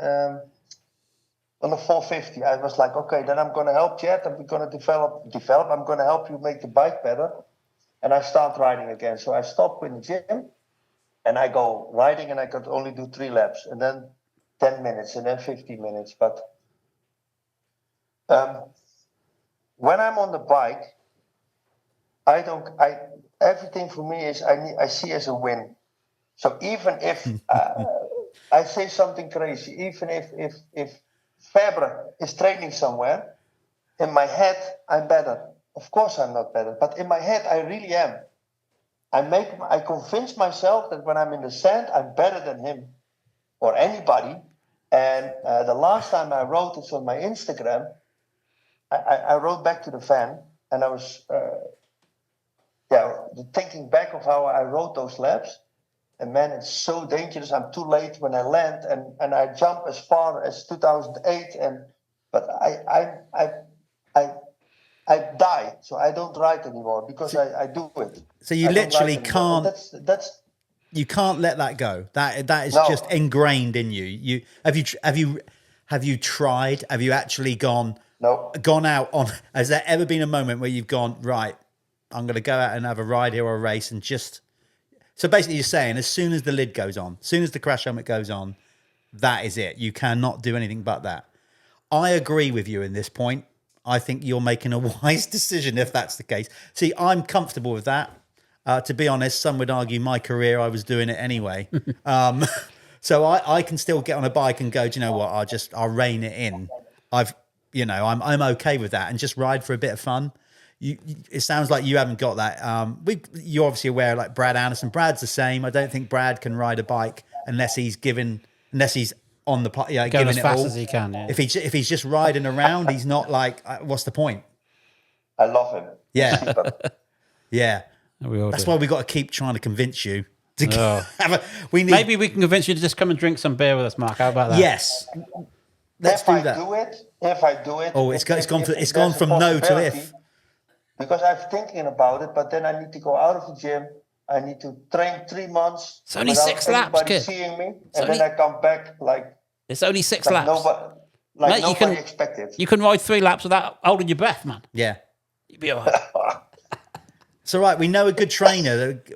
on the 450, I was like, okay, then I'm going to help Jet and we're going to develop. I'm going to help you make the bike better. And I start riding again. So I stop in the gym and I go riding and I could only do 3 laps and then 10 minutes and then 15 minutes. But when I'm on the bike, everything for me is I see as a win. So even if I say something crazy, even if Fabre is training somewhere, in my head I'm better. Of course I'm not better, but in my head I really am. I convince myself that when I'm in the sand, I'm better than him or anybody. And the last time I wrote it on my Instagram, I wrote back to the fan, and I was thinking back of how I rode those laps. And man, it's so dangerous. I'm too late when I land, and I jump as far as 2008. But I die, so I don't ride anymore because I do it. So you literally can't. You can't let that go. That is just ingrained in you. Have you tried? Have you actually gone? No. gone out on? Has there ever been a moment where you've gone, right, I'm going to go out and have a ride here or a race and just... So basically you're saying as soon as the lid goes on, as soon as the crash helmet goes on, that is it. You cannot do anything but that. I agree with you in this point. I think you're making a wise decision if that's the case. See, I'm comfortable with that. To be honest, some would argue my career, I was doing it anyway. So I can still get on a bike and go, do you know what? I'll rein it in. I'm okay with that and just ride for a bit of fun. It sounds like you haven't got that. You're obviously aware, like Brad Anderson. Brad's the same. I don't think Brad can ride a bike unless he's on the going Going as it fast all. as he can. Yeah. If he's just riding around, he's not like, what's the point? I love him. Yeah, yeah. That's why we got to keep trying to convince you. Maybe we can convince you to just come and drink some beer with us, Mark. How about that? Yes. Let's do that. If I do it. Oh, it's gone from no to if. Because I'm thinking about it, but then I need to go out of the gym. I need to train 3 months. It's only 6 laps, kid. Seeing me, then I come back like. It's only 6 laps. Mate, nobody expected. You can ride 3 laps without holding your breath, man. Yeah. You'll be all right. It's all right. We know a good trainer that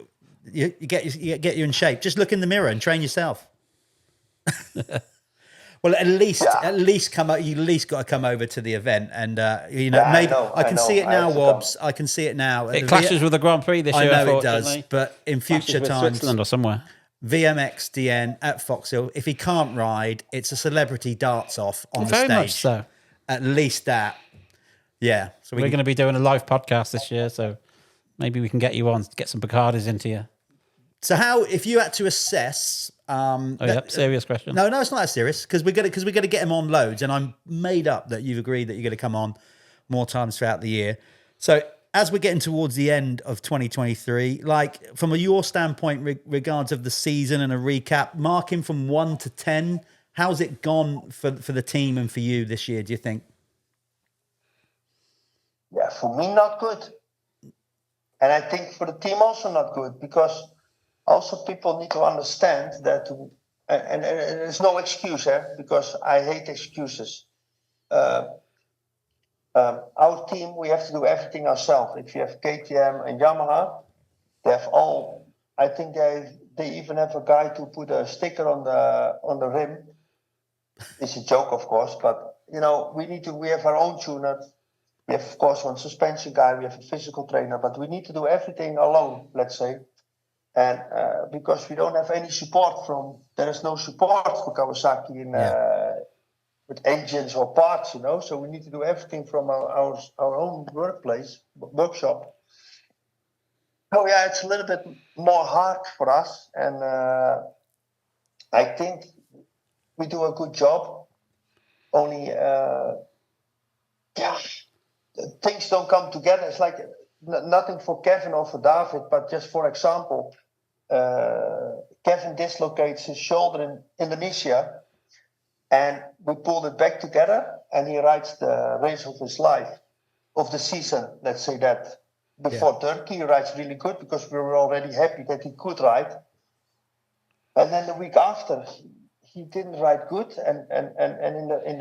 you get you in shape. Just look in the mirror and train yourself. Well, at least come. You at least got to come over to the event, and maybe I can see it now, Wobbs. I can see it now. It clashes with the Grand Prix this year. I know it does, but in future times, Switzerland or somewhere. VMX DN at Foxhill. If he can't ride, it's a celebrity darts off on the Very stage. much so. At least that. Yeah. So we're going to be doing a live podcast this year, so maybe we can get you on, get some Bacardis into you. So how, if you had to assess... serious question. No, it's not that serious, because we're going to get him on loads, and I'm made up that you've agreed that you're going to come on more times throughout the year. So as we're getting towards the end of 2023, like from your standpoint, regards of the season and a recap, marking from 1 to 10, how's it gone for the team and for you this year, do you think? Yeah, for me, not good. And I think for the team also not good, because also people need to understand that, and there's no excuse, because I hate excuses. Our team, we have to do everything ourselves. If you have KTM and Yamaha, they have all, I think they even have a guy to put a sticker on the rim. It's a joke, of course, but we have our own tuner. We have, of course, one suspension guy, we have a physical trainer, but we need to do everything alone, let's say. And because we don't have any support there is no support for Kawasaki with engines or parts, so we need to do everything from our own workshop. Oh yeah, it's a little bit more hard for us, and I think we do a good job. Only, things don't come together. It's like nothing for Kevin or for David, but just for example, Kevin dislocates his shoulder in Indonesia, and we pulled it back together, and he rides the race of his life, of the season, let's say that. Before Turkey, he rides really good because we were already happy that he could ride. And then the week after, he didn't ride good, and in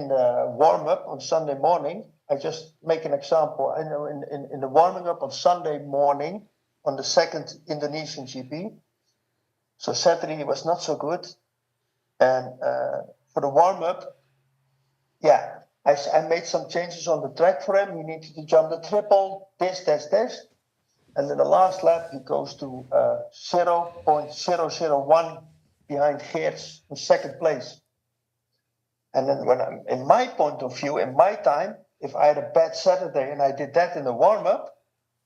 the warm up on Sunday morning, I just make an example. In the warming up on Sunday morning on the second Indonesian GP, so Saturday he was not so good, and for the warm up, I made some changes on the track for him. He needed to jump the triple, this, and then the last lap he goes to 0.001 behind Geerts in second place. And then when I'm in my point of view, in my time, if I had a bad Saturday and I did that in the warm-up,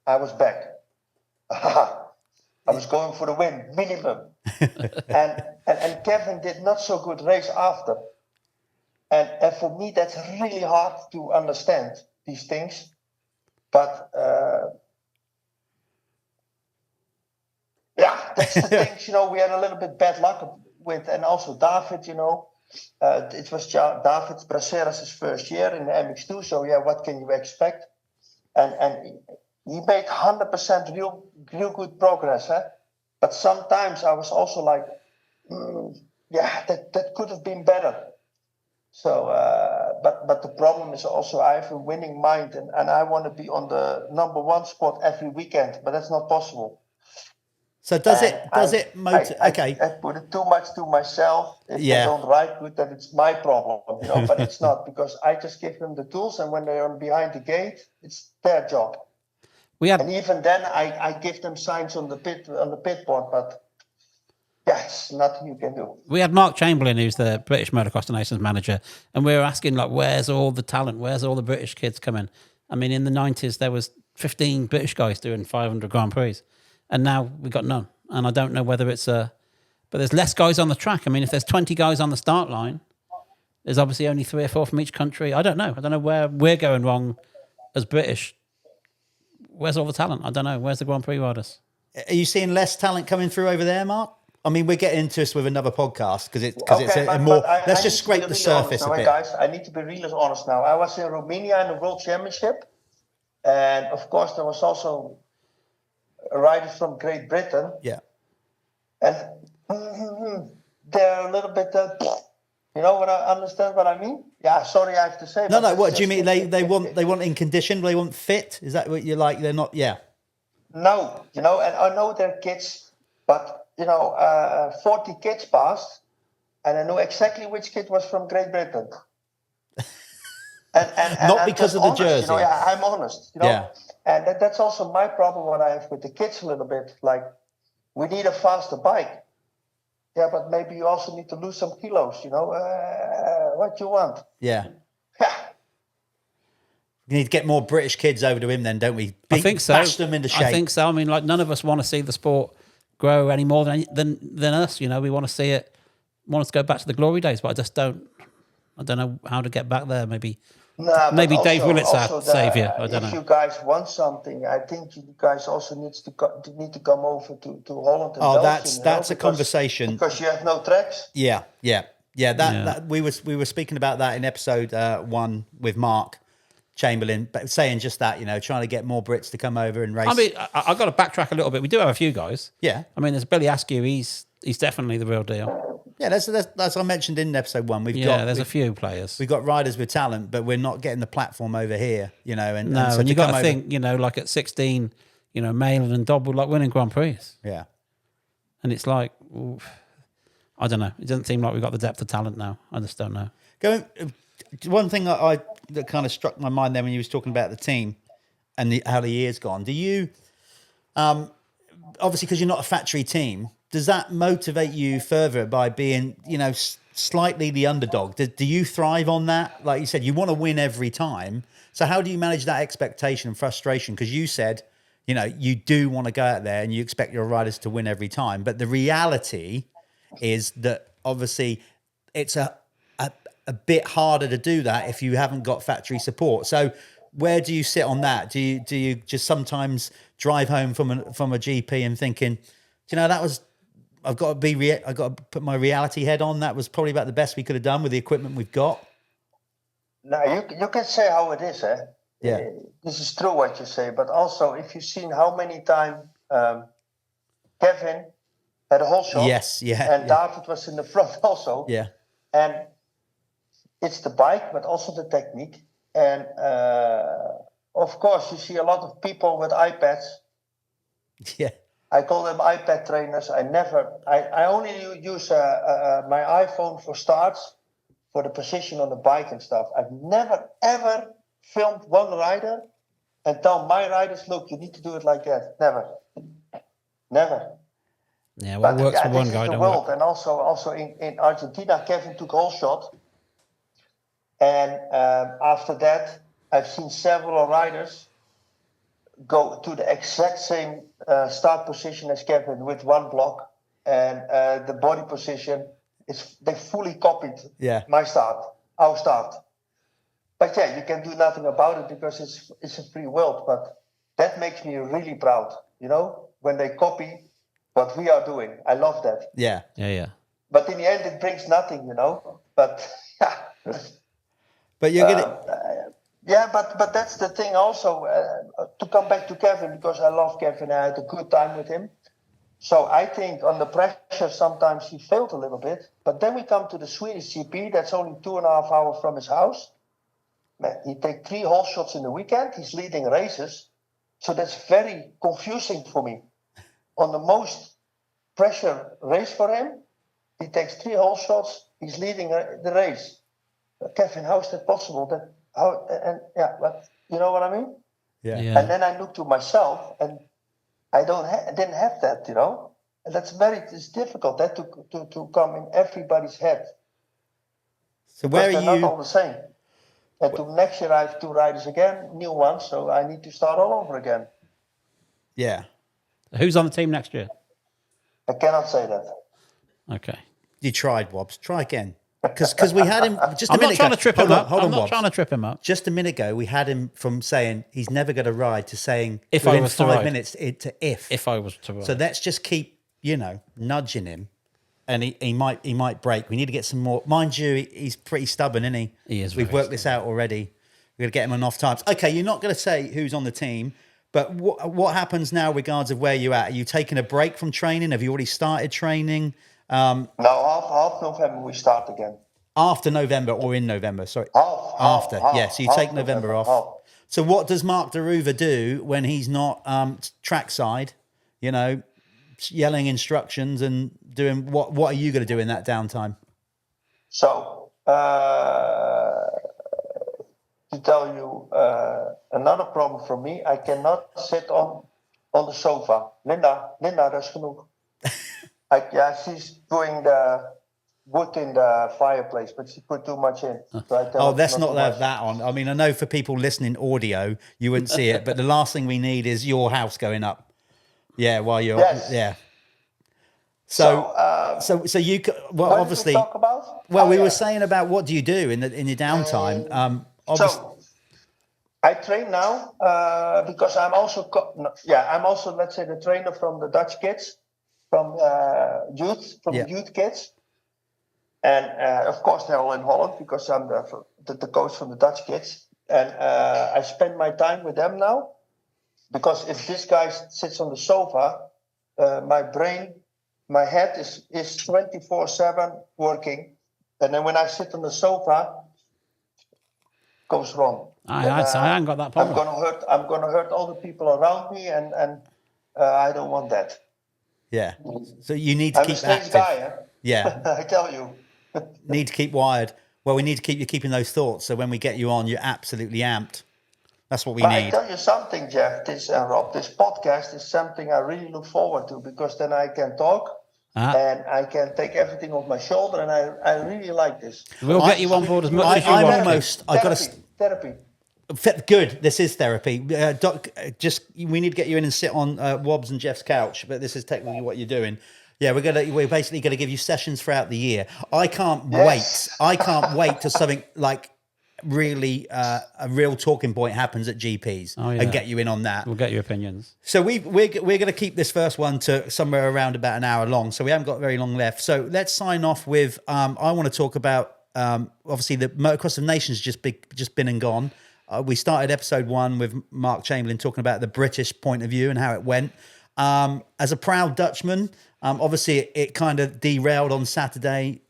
I was back. I was going for the win, minimum. and Kevin did not so good race after. And for me, that's really hard to understand, these things. But, that's the things, we had a little bit bad luck with, and also David, it was David Braceras' first year in the MX2, so what can you expect? And he made 100% real good progress, but sometimes I was also like, that could have been better. So, but the problem is also I have a winning mind, and I want to be on the number one spot every weekend, but that's not possible. So I put it too much to myself. If they don't ride good, then it's my problem, but it's not, because I just give them the tools, and when they're behind the gate, it's their job. And even then I give them signs on the pit board, but it's nothing you can do. We had Mark Chamberlain, who's the British Motocross Nations manager, and we were asking, like, where's all the talent? Where's all the British kids coming? I mean, in the 90s, there was 15 British guys doing 500 Grand Prix, and now we got none. And I don't know whether it's but there's less guys on the track. I mean, if there's 20 guys on the start line, there's obviously only 3 or 4 from each country. I don't know where we're going wrong as British. Where's all the talent? I don't know. Where's the Grand Prix riders? Are you seeing less talent coming through over there, Mark? I mean, we're getting into this with another podcast because it's more. Let's just scrape the surface a bit, guys. I need to be really honest now. I was in Romania in the World Championship, and of course there was also a rider from Great Britain. Yeah, and they're a little bit. Understand what I mean? Yeah, sorry, I have to say. No. What do you mean? They want in condition. They want fit. Is that what you're like? They're not. Yeah. No, and I know they're kids, but 40 kids passed, and I know exactly which kid was from Great Britain. and not because of the jersey. I'm honest. Yeah. And that's also my problem. What I have with the kids a little bit. Like, we need a faster bike. Yeah, but maybe you also need to lose some kilos. What you want? Yeah. We need to get more British kids over to him, then, don't we? I think so. Bash them into shape. I think so. I mean, like, none of us want to see the sport grow any more than us. We want to see it. Want us to go back to the glory days, but I just don't. I don't know how to get back there. Maybe Dave Willett's our saviour. I don't know. If you guys want something, I think you guys also need to come over to Holland. And Belgium, that's a conversation because you have no tracks. Yeah. That we were speaking about that in episode 1 with Mark Chamberlain, but saying just that, trying to get more Brits to come over and race. I mean, I've got to backtrack a little bit. We do have a few guys. Yeah. I mean, there's Billy Askew. He's definitely the real deal. Yeah, that's I mentioned in episode 1. There's a few players. We've got riders with talent, but we're not getting the platform over here, and so you got to think, like at 16, Malin and Dodd were like winning Grand Prix. Yeah. And it's like, I don't know. It doesn't seem like we've got the depth of talent now. I just don't know. One thing that kind of struck my mind there when you was talking about the team and how the year's gone. Do you, obviously because you're not a factory team, does that motivate you further by being, slightly the underdog? Do you thrive on that? Like you said, you want to win every time. So how do you manage that expectation and frustration? Because you said, you do want to go out there and you expect your riders to win every time. But the reality is that obviously it's a bit harder to do that if you haven't got factory support. So where do you sit on that? Do you just sometimes drive home from a GP and thinking, I've got to put my reality head on. That was probably about the best we could have done with the equipment we've got. No, you can say how it is, eh? Yeah. This is true what you say, but also if you've seen how many times Kevin had a whole shot. Yes, yeah. And David was in the front also. Yeah. And it's the bike, but also the technique. And of course, you see a lot of people with iPads. Yeah. I call them iPad trainers. I only use my iPhone for starts, for the position on the bike and stuff. I've never, ever filmed one rider and tell my riders, look, you need to do it like that. Never. Yeah, what works for one guy don't work. And also in Argentina, Kevin took a whole shot. And after that, I've seen several riders go to the exact same start position as Kevin with one block, and the body position they fully copied our start. But yeah, you can do nothing about it because it's a free world. But that makes me really proud, when they copy what we are doing. I love that. Yeah. But in the end, it brings nothing, But but you're gonna. Yeah, but that's the thing also, to come back to Kevin, because I love Kevin, I had a good time with him. So I think under pressure, sometimes he failed a little bit. But then we come to the Swedish GP, that's only 2.5 hours from his house. man, he takes 3 hole shots in the weekend. He's leading races. So that's very confusing for me. On the most pressure race for him, he takes 3 hole shots. He's leading the race. Kevin, how is that possible? But you know what I mean? Yeah. And then I look to myself, and I didn't have that, you know. And it's difficult that to come in everybody's head. So where they're are you? not all the same. And next year I have 2 riders again, new ones, so I need to start all over again. Yeah. Who's on the team next year? I cannot say that. Okay. You tried, Wobbs. Try again. Because we had him just a I'm minute not trying ago. to trip him up. Hold on, I'm not Wobbs. trying to trip him up. Just a minute ago, we had him from saying he's never going to ride to saying If I within was to 5 ride. minutes to if. If I was to ride. So let's just keep, nudging him, and he might break. We need to get some more. Mind you, he's pretty stubborn, isn't he? He is We've very worked this out already. We're going to get him enough times. Okay, you're not going to say who's on the team, but what happens now regards of where you're at? Are you taking a break from training? Have you already started training? Now, half November we start again. After November or in November? Sorry. After. So you take November off. Half. So what does Marc de Reuver do when he's not trackside, yelling instructions and doing what are you going to do in that downtime? So, to tell you another problem for me, I cannot sit on the sofa. Linda, that's genoeg. She's doing the wood in the fireplace, but she put too much in. So I tell her Let's not too have much. that on. I mean, I know for people listening audio, you wouldn't see it, but the last thing we need is your house going up. Yeah, while you're Yes. So you well What obviously did we talk about? we were saying about what do you do in your downtime? Obviously, So I train now because I'm also let's say the trainer from the Dutch kids, from the youth kids, and of course they're all in Holland because I'm the coach from the Dutch kids, and I spend my time with them now because if this guy sits on the sofa, my head is 24/7 working, and then when I sit on the sofa, it goes wrong. I haven't got that problem. I'm gonna hurt all the people around me, and I don't want that. yeah. So you need to I'm a keep stage active. guy, eh? Yeah. I tell you. Need to keep wired. Well, we need to keep you keeping those thoughts. So when we get you on, you're absolutely amped. That's what we But I need. tell you something, Jeff, Rob, this podcast is something I really look forward to because then I can talk and I can take everything off my shoulder, and I really like this. We'll get you on board as much as you I'm want. almost. I got to. Therapy. Good. This is therapy. Doc, we need to get you in and sit on Wobbs and Jeff's couch. But this is technically what you're doing. Yeah, we're basically going to give you sessions throughout the year. I can't wait. I can't wait till something like really a real talking point happens at GPs and get you in on that. We'll get your opinions. So we're going to keep this first one to somewhere around about an hour long. So we haven't got very long left. So let's sign off with. I want to talk about obviously the Motocross of Nations just been and gone. We started episode 1 with Mark Chamberlain talking about the British point of view and how it went. As a proud Dutchman, obviously it kind of derailed on Saturday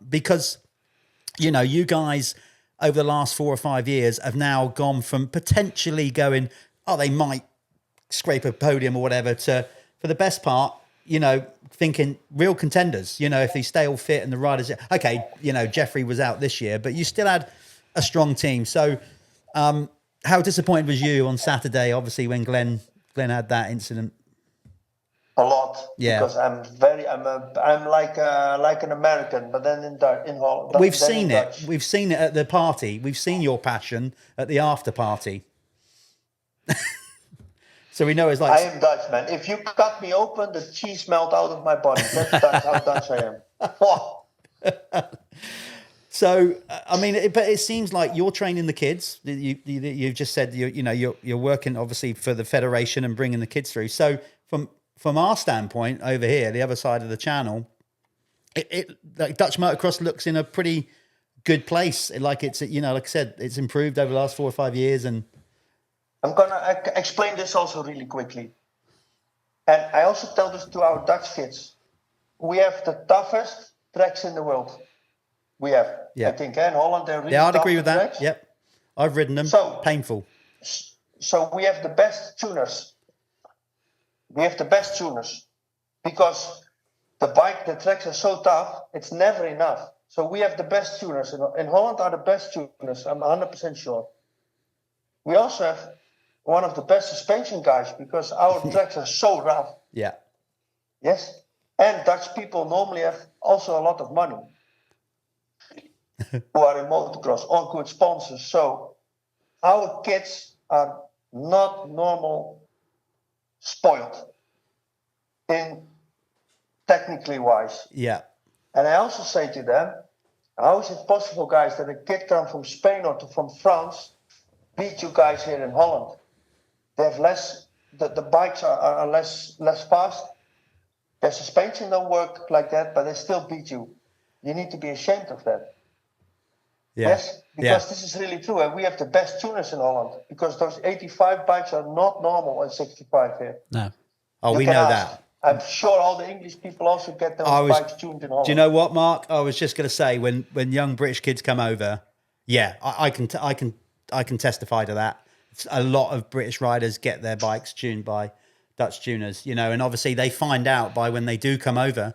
because, you guys over the last 4 or 5 years have now gone from potentially going, they might scrape a podium or whatever, to, for the best part, thinking real contenders, if they stay all fit and the riders, okay, Jeffrey was out this year, but you still had a strong team. So, how disappointed was you on Saturday? Obviously, when Glenn had that incident. A lot, Yeah. because I'm like an American, but then in Holland. We've seen it. We've seen it at the party. We've seen your passion at the after party. So we know it's like. I am Dutch, man. If you cut me open, the cheese melt out of my body. That's how Dutch I am. So, I mean, but it seems like you're training the kids. You've just said you're working obviously for the federation and bringing the kids through. So from our standpoint over here, the other side of the channel, it like Dutch motocross looks in a pretty good place. Like it's like I said, it's improved over the last 4 or 5 years. And I'm gonna explain this also really quickly. And I also tell this to our Dutch kids. We have the toughest tracks in the world. We have, I think, in Holland they're really I'd tough agree with that. tracks. Yep. I've ridden them. So Painful. So we have the best tuners. Because the tracks are so tough, it's never enough. So we have the best tuners. In Holland are the best tuners, I'm 100% sure. We also have one of the best suspension guys because our tracks are so rough. Yeah. Yes. And Dutch people normally have also a lot of money who are in motocross or good sponsors. So our kids are not normal spoiled in technically wise. Yeah. And I also say to them, how is it possible, guys, that a kid come from Spain or from France beat you guys here in Holland? They have less, the bikes are less fast. Their suspension don't work like that, but they still beat you. You need to be ashamed of that. Yeah. Yes, because this is really true. And we have the best tuners in Holland because those 85 bikes are not normal at 65 here. No. Oh, You we can know ask. that. I'm sure all the English people also get their bikes tuned in Holland. Do you know what, Mark? I was just going to say when young British kids come over, yeah, I can testify to that. A lot of British riders get their bikes tuned by Dutch tuners, and obviously they find out by when they do come over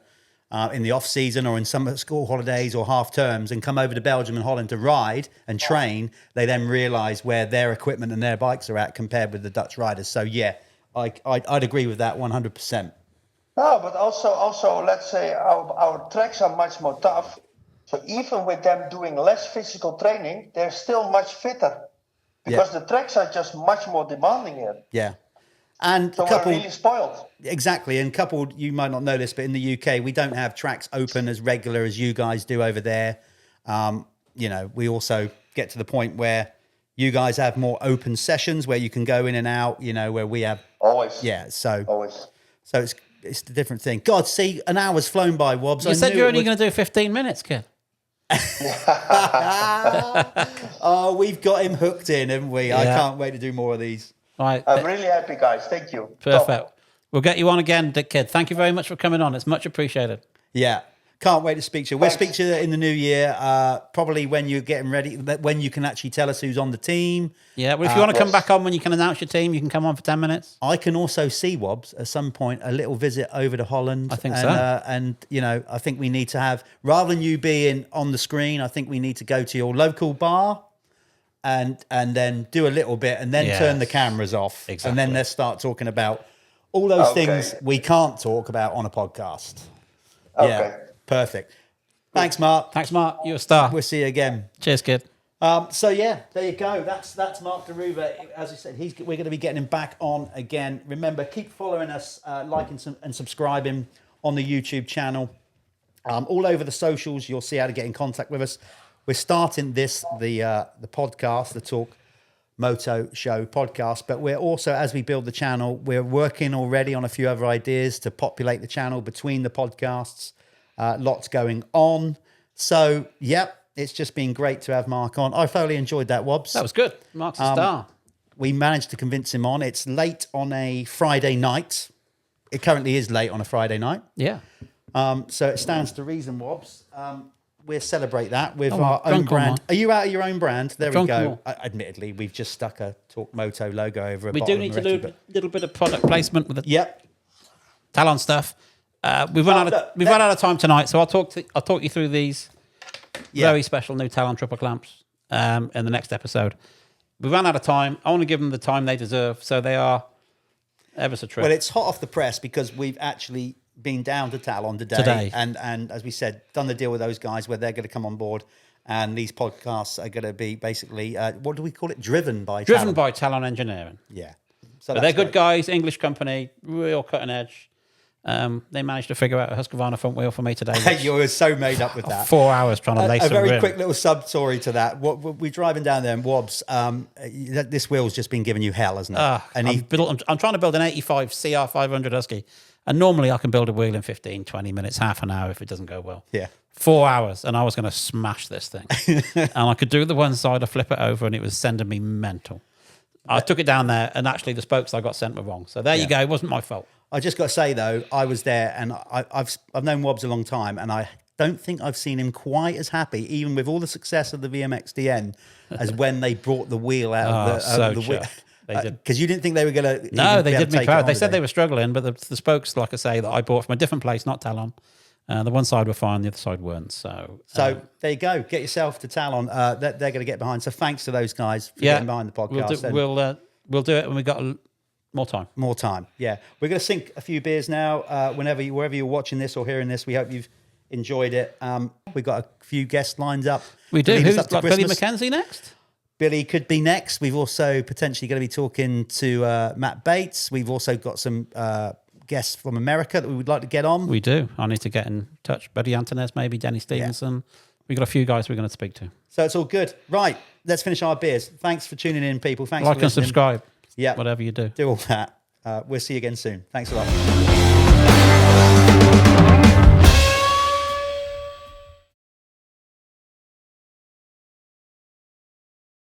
in the off season or in summer school holidays or half terms and come over to Belgium and Holland to ride and train. They then realise where their equipment and their bikes are at compared with the Dutch riders. So yeah, I'd agree with that 100%. No, but also let's say our tracks are much more tough. So even with them doing less physical training, they're still much fitter because the tracks are just much more demanding here. Yeah. And So we're really spoiled. Exactly. And coupled, you might not know this, but in the UK, we don't have tracks open as regular as you guys do over there. We also get to the point where you guys have more open sessions where you can go in and out, where we have... Always. Yeah, so... Always. So it's a different thing. God, see, an hour's flown by, Wobbs. You said you're only going to do 15 minutes, kid. Oh, we've got him hooked in, haven't we? Yeah. I can't wait to do more of these. Right. I'm really happy, guys. Thank you. Perfect. Top. We'll get you on again, Dick Kid. Thank you very much for coming on. It's much appreciated. Yeah. Can't wait to speak to you. We'll Thanks. speak to you in the new year, probably when you're getting ready, when you can actually tell us who's on the team. Yeah, well, if you want to come yes. back on when you can announce your team, you can come on for 10 minutes. I can also see, Wobbs, at some point, a little visit over to Holland. I think and, so. I think we need to have, rather than you being on the screen, I think we need to go to your local bar and then do a little bit and then Yes. turn the cameras off. Exactly. And then let's start talking about all those Okay. things we can't talk about on a podcast. Okay. Yeah, perfect. Thanks, Mark. Thanks, Mark. You're a star. We'll see you again. Cheers, kid. So yeah, there you go. That's Marc de Reuver. As I said, we're going to be getting him back on again. Remember, keep following us, liking and subscribing on the YouTube channel. All over the socials, you'll see how to get in contact with us. We're starting the podcast, the Torq Moto Show podcast, but we're also, as we build the channel, we're working already on a few other ideas to populate the channel between the podcasts. Lots going on. So, yep. It's just been great to have Mark on. I thoroughly enjoyed that, Wobbs. That was good. Mark's a star. We managed to convince him on. It's late on a Friday night. It currently is late on a Friday night. Yeah. So it stands to reason, Wobbs. We'll celebrate that with Oh, our own drunk on brand. one. Are you out of your own brand? There we Drunk go. more. Admittedly, we've just stuck a Torq Moto logo over a We bottle do of need to Moretti, do a but- little bit of product placement with the Yep. Talon stuff. We've run out of time tonight, so I'll talk you through these very special new Talon triple clamps in the next episode. We ran out of time. I want to give them the time they deserve, so they are ever so true. Well, it's hot off the press because we've actually been down to Talon today. And as we said, done the deal with those guys where they're going to come on board, and these podcasts are going to be basically what do we call it? Driven by Talon Engineering. Yeah. So But they're good guys, English company, real cutting edge. They managed to figure out a Husqvarna front wheel for me today. which- You were so made up with that. 4 hours trying to lace A some very rim. quick little sub story to that. What we're driving down there in Wobbs. This wheel's just been giving you hell, hasn't it? And I'm trying to build an 85 CR500 Husky, and normally I can build a wheel in 15, 20 minutes, half an hour if it doesn't go well. Yeah. 4 hours, and I was going to smash this thing. And I could do the one side, I flip it over, and it was sending me mental. I took it down there, and actually the spokes I got sent were wrong. So there you go. It wasn't my fault. I just got to say though, I was there, and I've known Wobbs a long time, and I don't think I've seen him quite as happy, even with all the success of the VMXDN, as when they brought the wheel out of the wheel. Because you didn't think they were going to. No, they did me proud. They said they were struggling, but the spokes, like I say, that I bought from a different place, not Talon. The one side were fine, the other side weren't. So there you go. Get yourself to Talon. They're going to get behind. So thanks to those guys for getting behind the podcast. We'll do it when we got more time. More time. Yeah, we're going to sink a few beers now. Wherever you're watching this or hearing this, we hope you've enjoyed it. We've got a few guests lined up. We do. Who's got Billy McKenzie next? Billy could be next. We've also potentially going to be talking to Matt Bates. We've also got some guests from America that we would like to get on. We do. I need to get in touch. Buddy Antonez, maybe Denny Stevenson. Yeah. We've got a few guys we're going to speak to. So it's all good. Right. Let's finish our beers. Thanks for tuning in, people. Thanks like for listening. And subscribe. Yeah. Whatever you do. Do all that. We'll see you again soon. Thanks a lot.